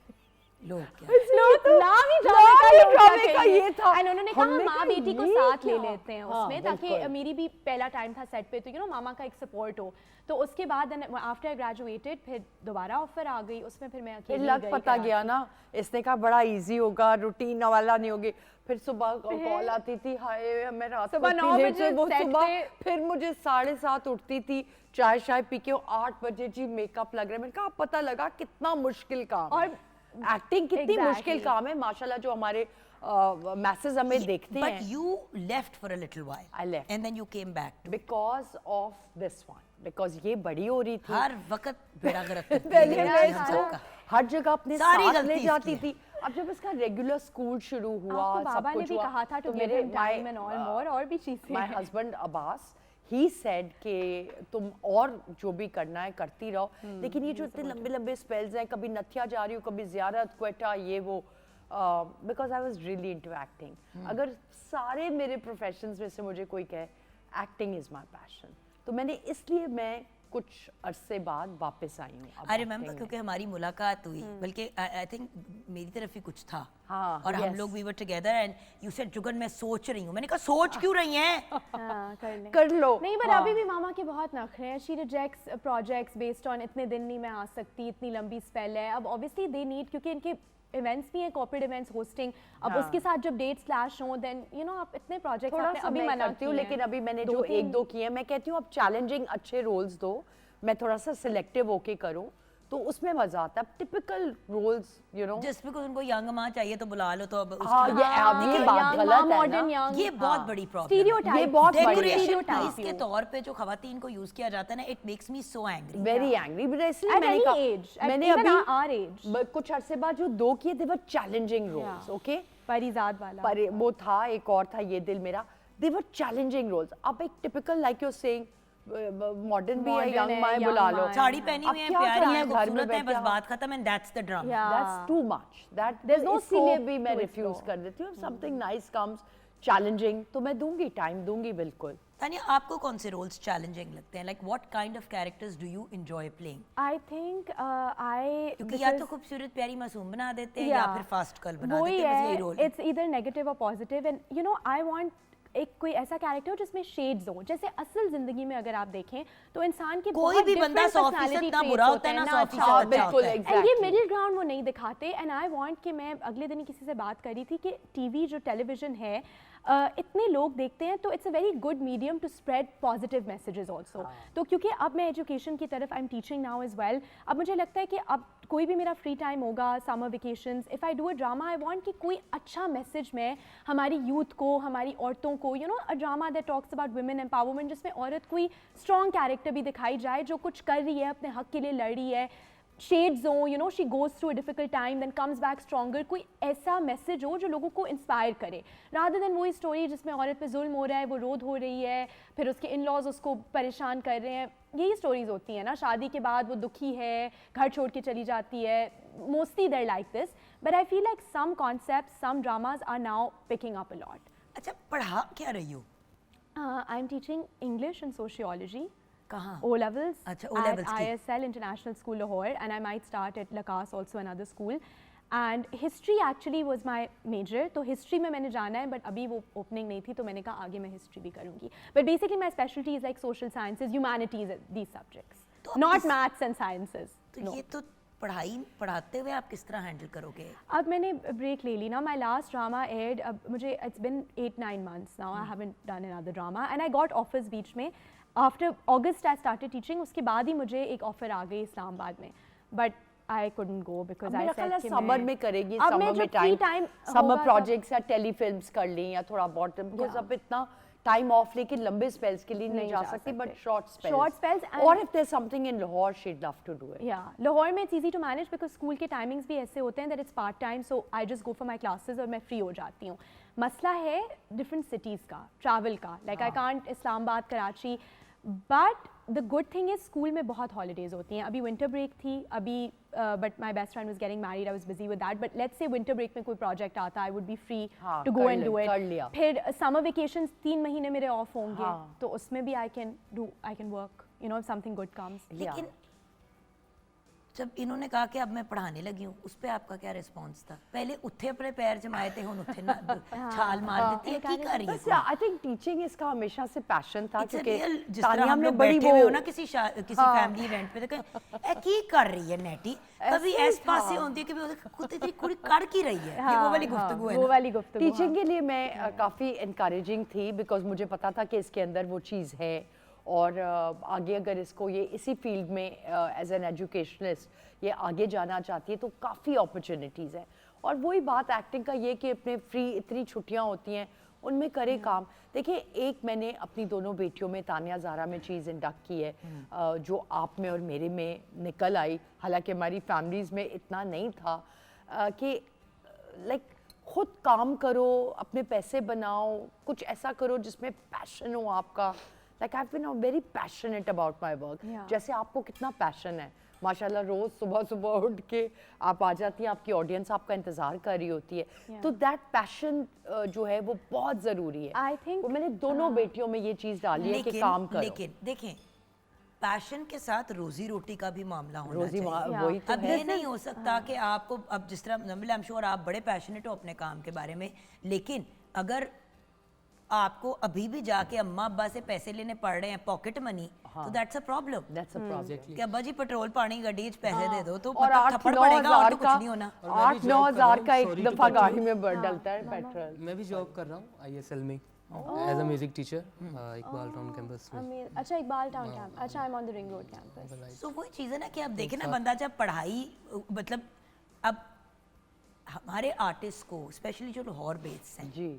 लोग क्या नाम ही ड्रामे का ये था। एंड उन्होंने कहा हमने माँ कहा बेटी को ये साथ ले क्या? लेते हैं हाँ, उसमें, ताकि बिल्कुल। मेरी भी पहला टाइम था सेट पे, तो मामा का एक सपोर्ट हो। तो उसके बाद आफ्टर आई ग्रेजुएटेड फिर दोबारा ऑफर आ गई, उसमें फिर मैं फिर अकेली लग गई पता कराची। गया ना, इसने कहा बड़ा इजी होगा, रूटीन वाला नहीं होगी। फिर सुबह कॉल आती थी, हाय मैं रात को सुबह इतनी 9 लेट से, बजे वो set सुबह पे- फिर मुझे 7:30 उठती थी, चाय पी के 8 बजे जी मेकअप लग रहा है। मैंने कहा पता लगा कितना मुश्किल काम है, और एक्टिंग कितनी मुश्किल Exactly. काम है। माशाल्लाह जो हमारे मैसेज हमें देखते But हैं, you left for a little while I left. and then you came back to because of this one. Because ये बड़ी हो रही थी, हर वक्त बेड़ा गर्क करती पहले है मैं लड़की हम इसको सबका। हर जगह अपने सारी साथ गलती ले इसकी जाती है। थी। अब जब इसका रेगुलर स्कूल शुरू हुआ, आपको सब बाबा ने कुछ भी हुआ, कहा था तो to give मेरे him time and all और भी चीजें माय हैं। हस्बैंड अब्बास ही सेड कि तुम और जो भी करना है करती रहो, लेकिन ये जो इतने लंबे लंबे स्पेल्स हैं, कभी नथिया जा रही हूँ, कभी ज़ियारत, क्वेटा, ये वो, because I was really into acting. अगर सारे मेरे प्रोफेशंस में से मुझे कोई कहे एक्टिंग इज़ माय पैशन, तो मैंने इसलिए मैं कुछ अरसे बाद वापस आई हूँ। अब आई acting रिमेम्बर में। क्योंकि हमारी मुलाकात हुई, बल्कि आई थिंक मेरी तरफ ही कुछ था, हाँ, और हम yes. लोग we were together and you said Jugan मैं सोच रही हूँ। मैंने कहा सोच क्यों रही हैं? हाँ, कर लें। कर लो। नहीं बट हाँ। अभी भी मामा के बहुत नखरे हैं। She rejects projects based on इतने दिन नहीं मैं आ सकती, इतनी लंबी स्पेल है। अब ऑब्वियसली दे नीड, क्योंकि इनके इवेंट्स भी हैं, कॉर्पोरेट इवेंट्स होस्टिंग, अब हाँ। उसके साथ जब डेट्स क्लैश हों देन यू नो आप इतने प्रोजेक्ट्स थोड़ा आपने सा अभी मैं मना करती हूँ, किए लेकिन हैं। अभी मैंने दो जो तीन- एक दो किए हैं, मैं कहती हूँ अब चैलेंजिंग अच्छे रोल्स दो, मैं थोड़ा सा सिलेक्टिव होके करूँ, तो उसमें मजा आता है। Typical roles you know, just because उनको यंग माँ चाहिए तो बुला लो, तो अब हाँ, उसकी ये बात गलत है ना। ये बहुत बड़ी प्रॉब्लम स्टीरियोटाइप, ये बहुत बड़ी है। डेकोरेशन Stereotype पीस के तौर पे जो खवातीन को यूज किया जाता है ना, it makes me so angry. Very angry, but इसलिए At मैंने any कहा age, at मैंने even अभी our age. कुछ अरसे बाद जो दो किए थे वो चैलेंजिंग रोल्स, ओके, परिजाद वाला। पर वो था, एक और था ये दिल मेरा, दे वर चैलेंजिंग रोल्स। अब एक typical like you saying modern भी है, Modern यंग है, माए young बुला लो, माए। साड़ी पहनी हुई है, अब क्या प्यारी करना है, है, घर में खूबसूरत है, बैठ बस के बात खत्म, and that's the drama. Yeah. That's too much. That There's no इसीलिए scope भी मैं to रिफ्यूज explore. कर देती हूँ। समथिंग नाइस कम्स चैलेंजिंग, तो मैं दूंगी, टाइम दूंगी बिल्कुल। तानिया, आपको कौन से रोल्स चैलेंजिंग लगते हैं? Like what kind of characters do you enjoy playing? I think I क्योंकि या तो खूबसूरत प्यारी मासूम बना देते हैं, या फिर फास्ट गर्ल बना वही देते हैं, बस यही है, रोल। इट्स ईदर नेगेटिव और positive, and you know I want एक कोई ऐसा कैरेक्टर हो जिसमें शेड्स हो। जैसे असल जिंदगी में अगर आप देखें तो इंसान के कोई बहुत भी बंदा different 100% personality ना traits बुरा होते होता है हैं, ना ना 100% अच्छा अच्छा होता है। बिल्कुल, होता है। एंड ये exactly. मिडिल ग्राउंड वो नहीं दिखाते। एंड आई वांट कि मैं अगले दिन ही किसी से बात करी थी कि टीवी जो टेलीविजन है इतने लोग देखते हैं, तो it's a very good medium to spread positive messages also. तो क्योंकि अब मैं एजुकेशन की तरफ आई am teaching now as well, अब मुझे लगता है कि अब कोई भी मेरा फ्री टाइम होगा, summer vacations, if I do a drama, I want कि कोई अच्छा मैसेज मैं हमारी यूथ को, हमारी औरतों को, you know a drama that talks about women empowerment, जिसमें औरत कोई स्ट्रॉन्ग कैरेक्टर भी दिखाई जाए जो कुछ कर रही है, अपने हक के लिए लड़ रही है, shades हो, you know she goes through a difficult time then comes back stronger। कोई ऐसा मैसेज हो जो लोगों को इंस्पायर करे, rather than वही स्टोरी जिसमें औरत पे जुल्म हो रहा है, वो रोध हो रही है, फिर उसके इन लॉज उसको परेशान कर रहे हैं। यही स्टोरीज होती हैं ना, शादी के बाद वो दुखी है, घर छोड़ के चली जाती है, mostly there like this, but I feel like some concepts, some dramas are now picking up a lot. अच्छा, पढ़ा क्या रही हो? I am teaching English and sociology, कहाँ? O levels, अच्छा, O at levels की। ISL International School Lahore, and I might start at LACAS also another school, and history actually was my major, तो history में मैंने जाना है, but अभी वो opening नहीं थी, तो मैंने कहा आगे मैं history भी करूँगी, but basically my specialty is like social sciences, humanities, these subjects, तो not इस- maths and sciences। तो No. ये तो पढ़ाई पढ़ाते हुए आप किस तरह हैंडल करोगे? अब मैंने ब्रेक ले ली ना, माई लास्ट ड्रामा एड, अब मुझे it's been 8-9 months now, I haven't done another drama, and I got offers बीच में। After August I started teaching, उसके बाद ही मुझे एक ऑफर आ गई इस्लामाबाद में, but I couldn't go because I मेरा ख्याल है सेड समर में करेगी, अब मैं समर में जब free टाइम, time समर होगा प्रोजेक्ट्स या टेलीफिल्म्स कर ली या थोड़ा बहुत, बिकॉज Yeah. अब इतना टाइम ऑफ लेके लंबे स्पेल्स के लिए नहीं नहीं जा जा सकती, बट सकते। Short spells, Short spells and- और if there something in Lahore she would love to do it. या लाहौर में it's easy to manage because school के टाइमिंग्स भी ऐसे होते हैं that it's part time, so I just go for my classes और मैं फ्री हो जाती हूँ। मसला है डिफरेंट सिटीज़ का, ट्रैवल का, like I can't Islamabad, Karachi, but the good thing is school में बहुत हॉलीडेज होती हैं। अभी विंटर ब्रेक थी, अभी but my best friend was getting married, I was busy with that, but let's say winter break में कोई प्रोजेक्ट आता, आई वुड बी फ्री हाँ, टू गो कर एंड ले- डू कर लिया। इट। फिर समर वेकेशंस 3 महीने मेरे ऑफ होंगे, हाँ। तो उसमें भी I can work, you know, something good comes. लेकिन जब इन्होंने कहा कि अब मैं पढ़ाने लगी हूँ, उस पे आपका क्या रिस्पांस था? पहले उठे अपने पैर जमाए थे, हुन उठे ना छाल मार देती है, की कर रही बस है? आई थिंक टीचिंग इसका हमेशा से पैशन था, It's a क्योंकि real- जिस तरह तानिया हम में लोग बड़ी बैठे हुए वो हो ना किसी फैमिली इवेंट पे, तो कहें, "ए, की कर रही है नेटी?" कभी ऐसे ही इस पास से था। होती है, कभी उधर, खुद इतनी कुड़ी कर की रही है, ये वो वाली गुफ्तगू है वो ना? वाली गुफ्तगू, टीचिंग के लिए मैं काफ़ी इनकरेजिंग थी, बिकॉज मुझे पता था कि इसके अंदर वो चीज़ है, और आगे अगर इसको ये इसी फील्ड में एज एन एजुकेशनिस्ट ये आगे जाना चाहती है तो काफ़ी अपॉर्चुनिटीज़ हैं। और वही बात एक्टिंग का ये कि अपने फ्री इतनी छुट्टियां होती हैं, उनमें करे काम। देखिए एक मैंने अपनी दोनों बेटियों में, तानिया ज़ारा में चीज़ इंडक्ट की है जो आप में और मेरे में निकल आई, हालांकि हमारी फैमिलीज़ में इतना नहीं था कि लाइक खुद काम करो, अपने पैसे बनाओ, कुछ ऐसा करो जिसमें पैशन हो आपका। Like I have been very passionate about my work, जैसे आपको कितना पैशन है माशाल्लाह। रोज सुबह सुबह उठ के आप आ जाती हैं, आपकी ऑडियंस आपका इंतजार कर रही होती है, तो दैट पैशन जो है वो बहुत ज़रूरी है। आई थिंक वो मैंने दोनों बेटियों में ये चीज़ डाली है कि काम करो। लेकिन देखें, पैशन के साथ रोजी रोटी का भी मामला होना रोजी चाहिए। वही तो अब है। ये नहीं हो सकता कि आपको, अब जिस तरह आई एम श्योर आप बड़े पैशनेट हो अपने काम के बारे में, लेकिन अगर आपको अभी भी जाके अम्मा अब्बा से पैसे लेने पड़ रहे हैं, पॉकेट मनी, तो that's a problem. That's a problem. कि अब्बा जी पेट्रोल पानी गाड़ी च पैसे दे दो तो और मतलब 8-9 थप्पड़ पड़ेगा और तो कुछ का नहीं होना। 8-9 हज़ार का एक Sorry to दफ़ा cut you. गाड़ी में डलता है पेट्रोल। मैं भी जॉब कर रहा हूँ ISL में as a music teacher Iqbal town campus में। अच्छा इकबाल टाउन कैंप, अच्छा I am on the ring road campus. So वही चीज़ है ना कि अब देखे ना बंदा जब पढ़ाई, मतलब अब हमारे आर्टिस्ट को स्पेशली जो लाहौर बेस्ड हैं जी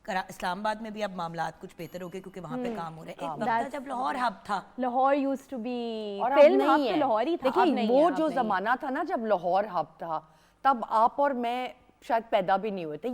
इस्लामाबाद में भी अब मामलात कुछ बेहतर हो गए क्योंकि वहाँ पे काम हो रहा है। एक वक्त था जब लाहौर हब था, लाहौर यूज्ड टू बी और फिल्म अब हब, नहीं तो है। लाहौर ही था। अब देखिए नहीं वो है, जो अब नहीं है। ज़माना था ना जब लाहौर हब था, तब आप और मैं शायद पैदा भी नहीं हुए थे।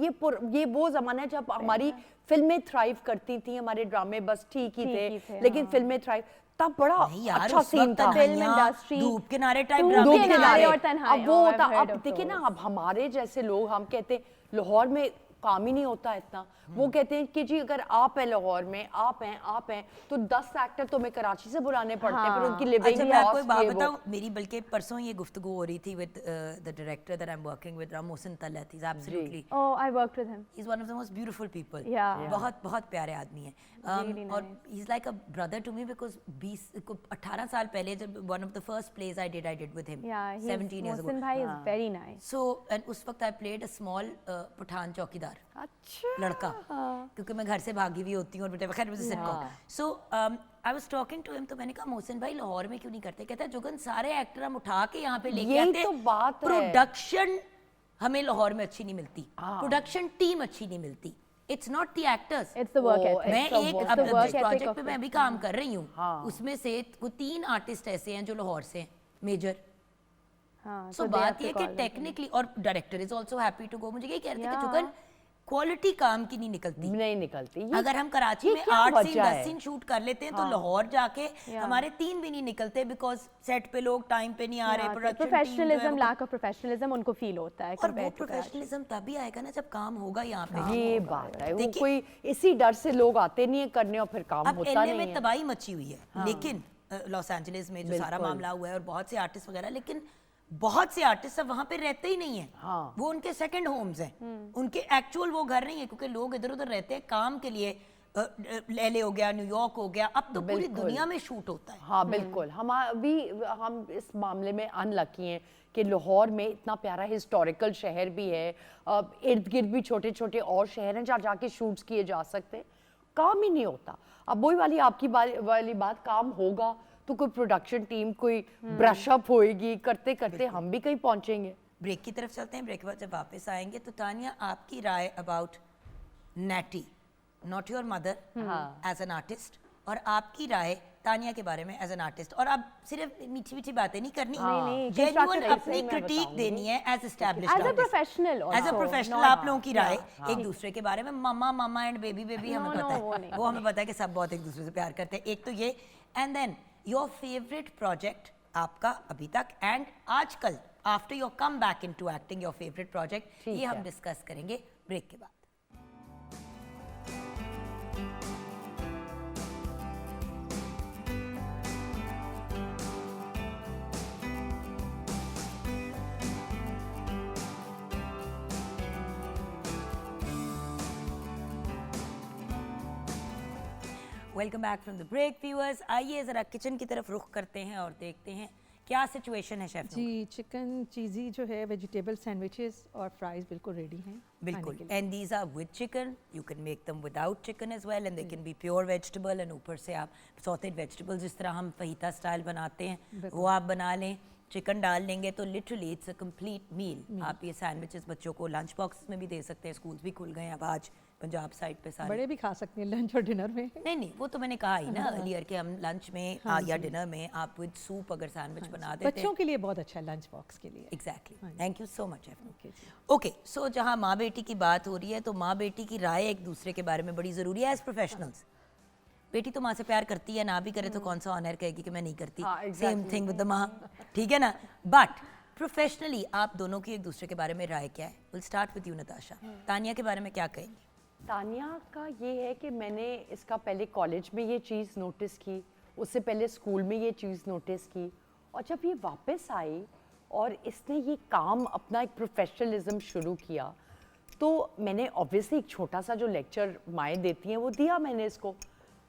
ये वो ज़माना है जब हमारी फिल्में थ्राइव करती थी, हमारे ड्रामे बस ठीक ही थे, लेकिन फिल्में थ्राइव, तब बड़ा नहीं यार, अच्छा उस सीन वक्त था। फिल्म तन्हाइयाँ, इंडस्ट्री, धूप किनारे टाइप धूप ड्रामे धूप दिखाते किनारे थे। और तन्हाई, अब वो oh, होता, I've heard अब of देखिए ना, those. अब हमारे जैसे लोग हम कहते हैं लाहौर में काम ही नहीं होता इतना, वो कहते हैं कि जी अगर आप हैं लाहौर में, आप हैं तो 10 एक्टर तो हमें कराची से बुलाने पड़ते हैं, फिर उनकी अच्छा लिविंग मैं आपको एक बात कॉस्ट बताऊं, मेरी बल्कि परसों ये गुफ्तगू हो रही थी with the director that I am working with, Mohsin Talat. He is absolutely, Oh, I worked with him. He is one of the most beautiful people. Yeah. बहुत बहुत प्यारे आदमी हैं। Really और nice. He is like a brother to me because 18 साल पहले जब one of the first plays I did with him Yeah, he's 17 years ago। Mohsin bhai is very nice. So and उस वक्त I played a small Pathan चौकीदार अच्छा लड़का, क्योंकि मैं घर से भागी हुई होती हूँ और बेटे खैर मुझे sitcom. So I was talking to him, तो मैंने कहा मोहसिन भाई लाहौर में क्यों नहीं करते? कहता है जुगन सारे एक्टर हम उठा के यहाँ पे लेके यही आते, तो बात है। प्रोडक्शन हमें लाहौर में अच्छी नहीं मिलती, प्रोडक्शन टीम अच्छी नहीं मिलती, it's not the actors. It's the work Oh, ethic. मैं it's the एक work अब the work जिस ethic प्रोजेक्ट of पे it. मैं अभी काम कर रही हूँ उसमें से 3 आर्टिस्ट ऐसे हैं जो लाहौर से हैं, मेजर। हाँ, सो so they have बात to ये कि call them. टेक्निकली, और director is also happy to go. मुझे यही कह रहे थे कि Yeah. जुगन क्वालिटी काम की नहीं निकलती। नहीं निकलती। अगर हम कराची ये में क्या 8 सीन वजह 10 है? सीन शूट कर लेते हैं तो लाहौर जाके हमारे 3 भी नहीं निकलते बिकॉज सेट पे लोग टाइम पे नहीं आ रहे, production professionalism, lack of professionalism उनको फील होता है और वो compared to Karachi. प्रोफेशनलिज्म तभी आएगा ना जब काम होगा यहाँ पे। ये बात है, वो देखिए- कोई इसी डर से लोग आते नहीं है करने और फिर काम अब होता एलए नहीं में है। तबाही मची हुई है, लेकिन लॉस एंजलिस में जो सारा बिल्कुल। मामला हुआ है और बहुत से आर्टिस्ट वगैरह, लेकिन बहुत से आर्टिस्ट अब वहाँ पे रहते ही नहीं है। हाँ। वो उनके सेकंड होम्स हैं, उनके एक्चुअल वो घर नहीं है, क्योंकि लोग इधर उधर रहते हैं काम के लिए। एलए हो गया, न्यूयॉर्क हो गया, अब तो पूरी बिल्कुल। दुनिया में शूट होता है। हाँ बिल्कुल, हम इस मामले में अनलकी हैं कि लाहौर में इतना प्यारा हिस्टोरिकल शहर भी है, इर्द गिर्द भी छोटे छोटे और शहर हैं जहाँ जाके शूट्स किए जा सकते हैं, काम ही नहीं होता। अब वही वाली आपकी वाली बात, काम होगा तो कोई प्रोडक्शन टीम, कोई ब्रश अप होएगी, करते करते हम भी कहीं पहुंचेंगे। ब्रेक की तरफ चलते हैं। ब्रेक के बाद जब वापस आएंगे तो तानिया, आपकी राय about Natty, not your mother, as an artist, और आपकी राय तानिया के बारे में एज एन आर्टिस्ट। और अब सिर्फ मीठी मीठी बातें नहीं करनी, नहीं, जेन्युइन constructive अपनी ऐसे ही मैं क्रिटिक बताऊंगी। देनी है as established As a professional as a also, professional. not- आप लोगों की राय एक दूसरे के बारे में, मामा मामा एंड बेबी बेबी हमें No, पता no, वो है, नहीं। वो हमें पता है कि सब बहुत एक दूसरे से प्यार करते हैं। एक तो ये, and then your favourite project आपका अभी तक, एंड आजकल after your come back into acting your favourite project, ये हम डिस्कस करेंगे ब्रेक के बाद। Welcome back from the break viewers. आइए ज़रा किचन की तरफ रुख करते हैं और देखते हैं क्या सिचुएशन है शेफ। जी, चिकन चीज़ी जो है, वेजिटेबल सैंडविचेस और फ्राइज बिल्कुल रेडी हैं बिल्कुल, and these are with chicken, you can make them without chicken as well, and they can be pure vegetable, and ऊपर से आप सॉटेड वेजिटेबल्स जिस तरह हम फहीता स्टाइल बनाते हैं वो आप बना लें, चिकन डाल लेंगे तो literally it's a complete meal. आप ये सैंडविचेस बच्चों को लंच बॉक्स में भी दे सकते हैं, स्कूल्स भी खुल गए हैं अब आज पंजाब साइड पे सारे बड़े भी खा सकते हैं लंच और डिनर में। नहीं नहीं, वो तो मैंने कहा ही ना अर्लियर कि हम लंच में या डिनर में आप विद सूप अगर सैंडविच बना देते बच्चों के लिए बहुत अच्छा है लंच बॉक्स के लिए। Exactly, thank you so much. Okay जी। ओके, सो जहाँ माँ बेटी की बात हो रही है तो माँ बेटी की राय एक दूसरे के बारे में बड़ी ज़रूरी है एज प्रोफेशनल्स। बेटी तो माँ से प्यार करती है, ना भी करे तो कौन सा ऑनर कहेगी कि मैं नहीं करती। सेम थिंग विद द माँ, ठीक है ना। बट प्रोफेशनली आप दोनों की एक दूसरे के बारे में राय क्या है? Will start with you Natasha. Tania के बारे में क्या कहेंगी? तानिया का ये है कि मैंने इसका पहले कॉलेज में ये चीज़ नोटिस की, उससे पहले स्कूल में ये चीज़ नोटिस की, और जब ये वापस आई और इसने ये काम अपना एक प्रोफेशनलिज्म शुरू किया तो मैंने ऑब्वियसली एक छोटा सा जो लेक्चर माएँ देती हैं वो दिया मैंने इसको।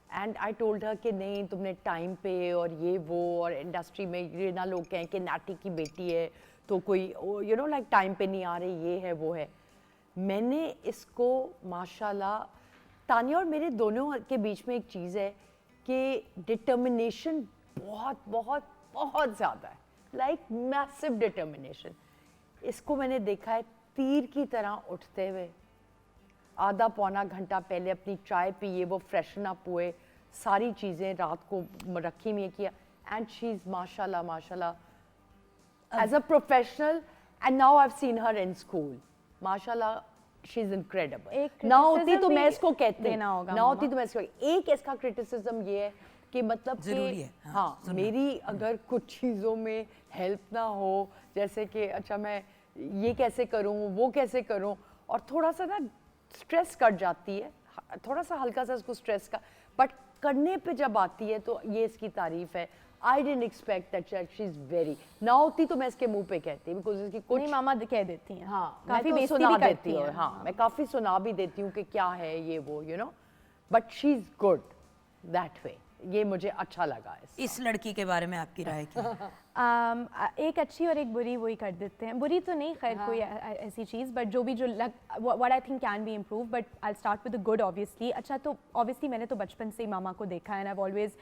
एंड आई टोल्ड हर कि नहीं तुमने टाइम पे और ये वो, और इंडस्ट्री में ये ना लोग कहें कि नाटी की बेटी है तो कोई यू नो लाइक टाइम पे नहीं आ रही, ये है वो है। मैंने इसको माशाल्लाह, तानिया और मेरे दोनों के बीच में एक चीज़ है कि डिटर्मिनेशन बहुत बहुत बहुत ज़्यादा है, लाइक मैसिव डिटर्मिनेशन। इसको मैंने देखा है तीर की तरह उठते हुए, आधा पौना घंटा पहले अपनी चाय पिए, वो फ्रेशन अप हुए, सारी चीज़ें रात को रखी हुई किया, एंड शी इज़ माशाल्लाह माशाल्लाह as a professional. And now I have seen her in school, माशाल्लाह शी इज़ इनक्रेडिबल। ना होती तो मैं इसको कहती, ना होती तो मैं इसको, एक इसका क्रिटिसिज्म ये है कि मतलब ज़रूरी कि है, हाँ मेरी अगर कुछ चीज़ों में हेल्प ना हो, जैसे कि अच्छा मैं ये कैसे करूँ वो कैसे करूँ, और थोड़ा सा ना स्ट्रेस कट जाती है, थोड़ा सा हल्का सा इसको स्ट्रेस का, बट करने पे जब आती है तो ये इसकी तारीफ है। I didn't expect that she is very, ना होती तो मैं इसके मुंह पे कहती बिकॉज इसकी कुछ नहीं मामा कह देती हैं। हाँ काफी मैं तो बेइज्जती सुना भी देती करती हूँ, हैं। हाँ मैं काफ़ी सुना भी देती हूँ कि क्या है ये वो you know, but she is good that way. ये मुझे अच्छा लगा इस लड़की के बारे में आपकी राय क्या है? एक अच्छी और एक बुरी वही कर देते हैं, बुरी तो नहीं खैर कोई ऐसी चीज़, बट जो भी जो लग what I think can be improve, but I start with the good obviously. अच्छा तो ऑब्वियसली मैंने तो बचपन से ही मामा को देखा है, एंड आई ऑलवेज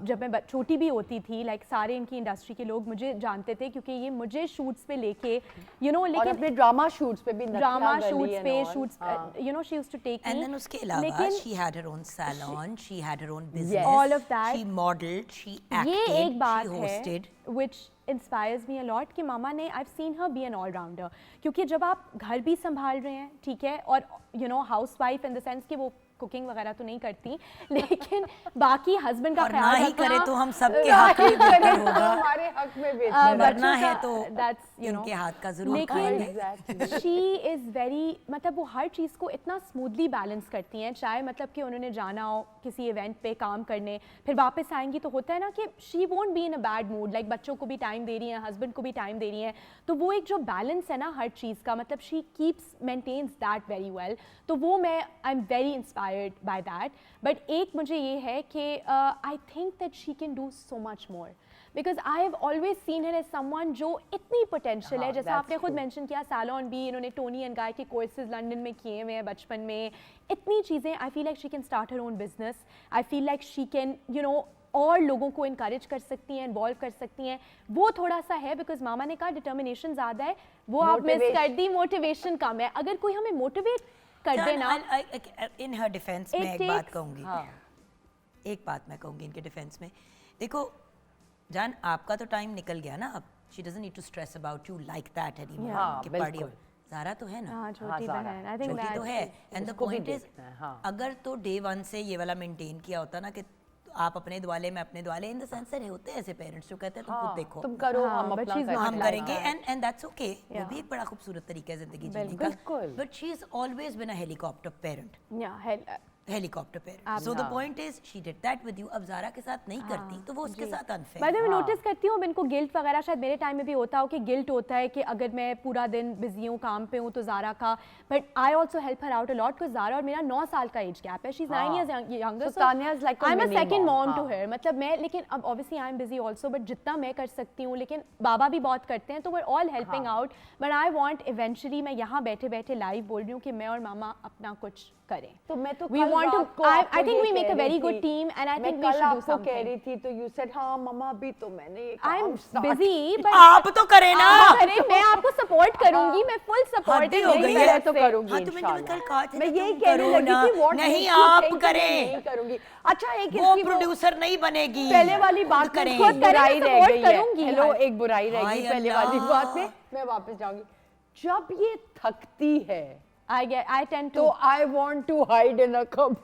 जब मैं छोटी भी होती थी लाइक सारे इनकी इंडस्ट्री के लोग मुझे जानते थे क्योंकि ये मुझे शूट्स पे लेके यू नो, लेकिन अपने ड्रामा शूट्स पे भी ड्रामा शूट्स पे shoots you know she used to take And मी, then उसके अलावा she had her own salon, she had her own business, all of that. she modeled, she acted, ये एक बात she है hosted. which inspires me a lot कि मामा ने I've seen her be an all rounder, क्योंकि जब आप घर भी संभाल रहे हैं ठीक है, और you know house wife in the sense कि वो कुकिंग वगैरह तो नहीं करती लेकिन बाकी हस्बैंड का और ख्याल ना ही रखना, करे तो हम सबके हक में बेहतर होगा, हमारे हक में वरना है तो that's you know, इनके हाथ का जरूर खाएंगे। लेकिन शी इज़ वेरी, मतलब वो हर चीज़ को इतना स्मूथली बैलेंस करती हैं, चाहे मतलब कि उन्होंने जाना हो किसी इवेंट पे काम करने, फिर वापस आएंगी तो होता है ना कि she won't be in a bad mood, like बच्चों को भी टाइम दे रही हैं, हस्बैंड को भी टाइम दे रही हैं, तो वो एक जो बैलेंस है ना हर चीज़ का, मतलब she keeps maintains that very well, तो वो मैं I am very inspired by that. But एक मुझे ये है कि I think that she can do so much more, because I have always seen her as someone जो इतनी पोटेंशियल है, जैसा आपने खुद मेंशन किया सैलॉन भी इन्होंने टोनी एंड गाय के कोर्सेज लंदन में किए हुए हैं बचपन में, इतनी चीज़ें। आई feel like she can start her own business, I feel like she can you know और लोगों को इनकरेज कर सकती हैं, इन्वॉल्व कर सकती हैं, वो थोड़ा सा है बिकॉज मामा ने कहा डिटर्मिनेशन ज़्यादा है, वो आप मिस कर दी, मोटिवेशन कम है। अगर कोई हमें मोटिवेट कर देना, इन हर डिफेंस में एक बात कहूँगी, एक बात मैं कहूँगी इनके डिफेंस में, देखो जान आपका तो टाइम निकल गया ना, अब she doesn't need to stress about you like that anymore कि पार्टी। ज़ारा तो है ना, हाँ छोटी बहन, आई थिंक छोटी तो है, एंड द पॉइंट इज अगर तो डे वन से ये वाला मेंटेन किया होता ना कि आप अपने द्वाले में अपने द्वाले, इन द सेंस से होते हैं ऐसे पेरेंट्स जो कहते हैं तुम खुद देखो, तुम करो हम but अपना she's not हम like करेंगे, एंड दैट्स ओके, वो भी एक बड़ा खूबसूरत तरीका है जिंदगी जीने का, बिल्कुल। But she is always been a helicopter parent, helicopter parent, so the point is she did that with you. अब ज़ारा के साथ नहीं करती तो वो उसके साथ अनफेयर। मैं नोटिस करती हूँ इनको गिल्ट वगैरह, शायद मेरे टाइम में भी होता हो कि गिल्ट होता है कि अगर मैं पूरा दिन बिजी हूँ काम पे हूँ तो ज़ारा का, but I also help her out a lot because Zara और मेरा 9 साल का एज गैप है, she is 9 years younger, so Tanya is like a I am a mini second mom, mom to her, मतलब मैं, लेकिन अब obviously I am busy also, but जितना मैं कर सकती हूँ, लेकिन बाबा भी बहुत करते हैं तो we are all helping out, but I want eventually, मैं यहाँ बैठे बैठे लाइव बोल रही हूँ कि मैं और मामा अपना कुछ करें, तो मैं तो वी कल want रात to. को I आपको think ये we make कह a very रही good थी। team, and I मैं think we कल should do आपको कह something. रही थी तो यू सेड हाँ मम्मा अभी तो मैंने ये I'm काम start busy, but आप तो करें ना। अरे मैं आपको सपोर्ट करूंगी, मैं फुल सपोर्ट हद ही हो गई है। मैं तो करूंगी हाँ, तो मैंने कल इंशाल्लाह। कहा था मैं कि यही तुम कहने करो लगी ना। थी what नहीं, makes you आप think कि मैं करें। नहीं करूंगी। अच्छा एक वो इसकी प्रोड्यूसर नहीं बनेगी। पहले वाली बात में करें। खुद बुराई रह support गई है। करूंगी हेलो यार। एक बुराई रह गई हाय पहले अल्लाह। वाली बात में मैं वापस जाऊंगी। जब ये थकती है I tend तो to. I want to hide in a cup.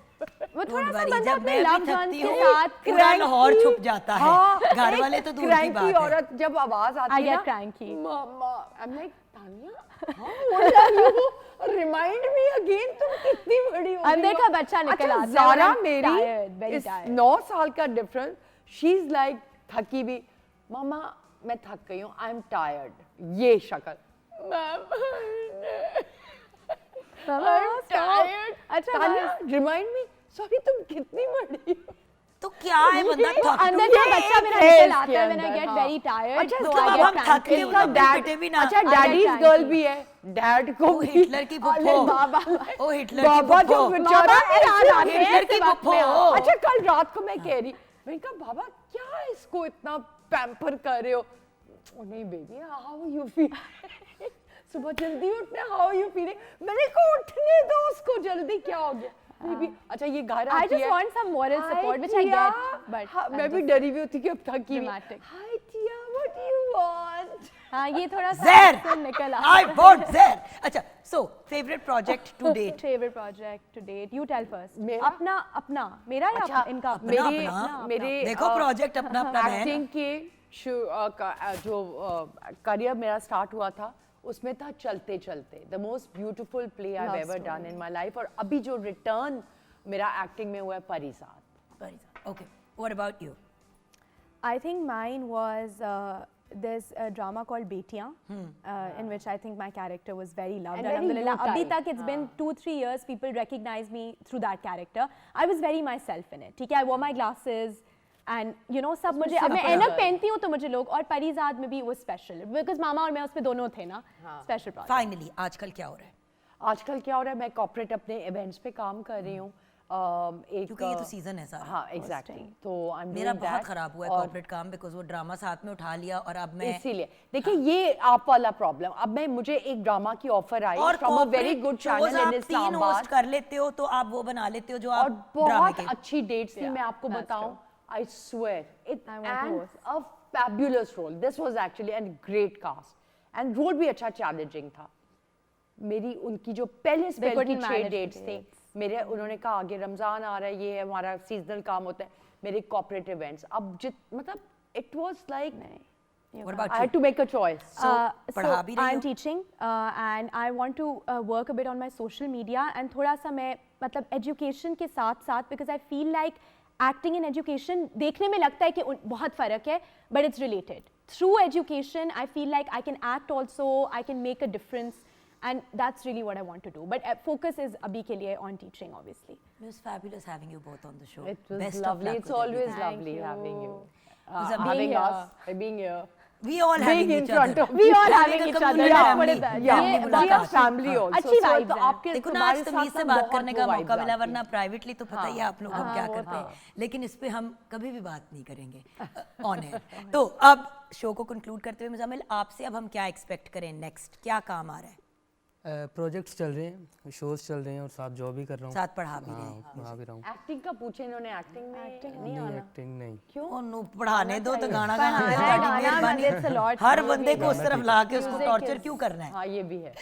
वो थोड़ा Don't सा worry, बंदा जब अपने मैं भी loved ones थकती के हूँ, साथ पूरा लाहौर छुप जाता है। हाँ, घर एक वाले तो दूर की cranky बात है। औरत जब आवाज आती I है get ना cranky. मम्मा I am like Tanya what are you remind me again तुम कितनी बड़ी हो गई अंदर हो। का बच्चा निकल अच्छा, आता है, ज़ारा और I'm मेरी tired, very इस tired. 9 साल का डिफरेंस शी इज लाइक थकी भी मम्मा मैं थक गई हूँ आई एम टायर्ड ये शक्ल अच्छा रिमाइंड मी सॉरी तुम कितनी बड़ी हो तो क्या है बंदा थक अंदर टूट का गया। बच्चा मेरा है निकल इसके आता है when I अंदर, get हाँ। very tired. अच्छा, so इसका I मतलब get हम थक cranky. के इसका मतलब डैड पिटे भी ना। अच्छा I get daddies cranky. Girl भी है डैड को वो भी हिटलर की अरे फुफ्फो। बाबा ओ हिटलर की बाबा जो फुफ्फो। बेचारा हिटलर की फुफ्फो। अच्छा कल रात को मैं कह रही मैंने कहा बाबा क्या इसको इतना पैम्पर कर रहे हो ओ नहीं बेबी हाउ यू फील सुबह जल्दी उठना हाउ यू फीलिंग मैंने कहा उठने दो उसको जल्दी क्या हो गया बेबी अच्छा ये घर I आती just है want some moral Hi, support, which I Tia. get, but हाँ, I'm मैं भी just डरी हुई होती कि अब थकी हुई dramatic. Hi Tia what do you want हाँ ये थोड़ा सा ज़हर। accent निकल I आता want ज़हर। अच्छा, so favorite project to date। favorite project to date. You tell first. मेरा? अपना मेरा या अच्छा, इनका अपना, मेरे अपना। मेरे देखो project अपना अपना है ना। एक्टिंग के जो करियर मेरा स्टार्ट हुआ था उसमें था चलते चलते the most beautiful play I ever done in my life और अभी जो रिटर्न मेरा एक्टिंग में हुआ है परिसाद। Okay, what about you? I think mine was there's a drama called Betiyan, in which I think my character was very loved. And very Alhamdulillah. you Abhi type. tak it's been 2-3 years. People recognize me through that character. I was very myself in it. ठीक है, I wore my glasses. And you know सब मुझे अब मैं ऐनक पहनती हूँ तो मुझे लोग और परिजाद में भी वो स्पेशल बिकॉज मामा और मैं उसमें दोनों थे ना स्पेशल प्रोजेक्ट Finally, आजकल क्या हो रहा है? आजकल क्या हो रहा है मैं कॉर्पोरेट अपने इवेंट्स पे काम कर रही हूँ एक क्योंकि ये तो सीजन है सारा। हाँ एग्जैक्टली तो आई एम मेरा बहुत खराब हुआ है कॉर्पोरेट काम बिकॉज वो ड्रामा साथ में उठा लिया और अब मैं इसीलिए देखिए ये आप वाला प्रॉब्लम अब मैं मुझे एक ड्रामा की ऑफर आई और from a very corporate good shows channel आप इन 3 इस्लामाबाद होस्ट कर लेते हो तो आप वो बना लेते हो जो और आप ड्रामे बहुत के। अच्छी डेट्स थी मैं आपको That's बताऊं I swear it I want to and host. A fabulous role this was actually and great cast and role भी अच्छा चैलेंजिंग था मेरी उनकी जो पहले स्पेल की couldn't 6 manage the डेट्स थी मेरे उन्होंने कहा आगे रमजान आ रहा है ये हमारा सीजनल काम होता है मेरे कॉर्पोरेट इवेंट्स अब जित मतलब it was like What about I you? Had to make a choice So, पढ़ा भी रही I'm हो? teaching and I want to work a bit on my social media and थोड़ा सा मैं मतलब education के साथ साथ because I feel like acting and education देखने में लगता है कि बहुत फ़र्क है but it's related. Through education I feel like I can act also, I can make a difference and that's really what I want to do. But focus is अभी के लिए on teaching obviously. It was fabulous having you both on the show. It was Best of lovely. luck It's with always everything. lovely having you. was a Having being us, being here. We all having Being in each front other. of We you. all Yeah, having we each can other. come Yeah, family. put it that. Yeah, family we मुलाकात। are family also. अच्छी So vibes तो हैं। आपके देखो ना तुम्हारे आज साथ तमीज से ना बात बहुत करने का वो मौका vibes मिला आती वरना प्राइवेटली तो पता ही है आप लोग हम क्या वो करते तो हैं लेकिन इस पे हम कभी भी बात नहीं करेंगे ऑन एयर तो अब शो को कंक्लूड करते हुए मुजामिल आपसे अब हम क्या एक्सपेक्ट करें नेक्स्ट क्या काम आ रहा है प्रोजेक्ट्स चल रहे हैं शोज चल रहे हैं और साथ जॉब भी कर रहा हूँ साथ पढ़ा भी रहे हाँ हैं पढ़ा भी रहा हूँ एक्टिंग का पूछे इन्होंने एक्टिंग में नहीं नहीं आना एक्टिंग नहीं क्यों नु पढ़ाने दो तो गाना गाना पढ़ाना है, है गाना, मेहरबानी it's a lot. हर बंदे को उस तरफ ला के उसको टॉर्चर क्यों करना है हाँ ये भी है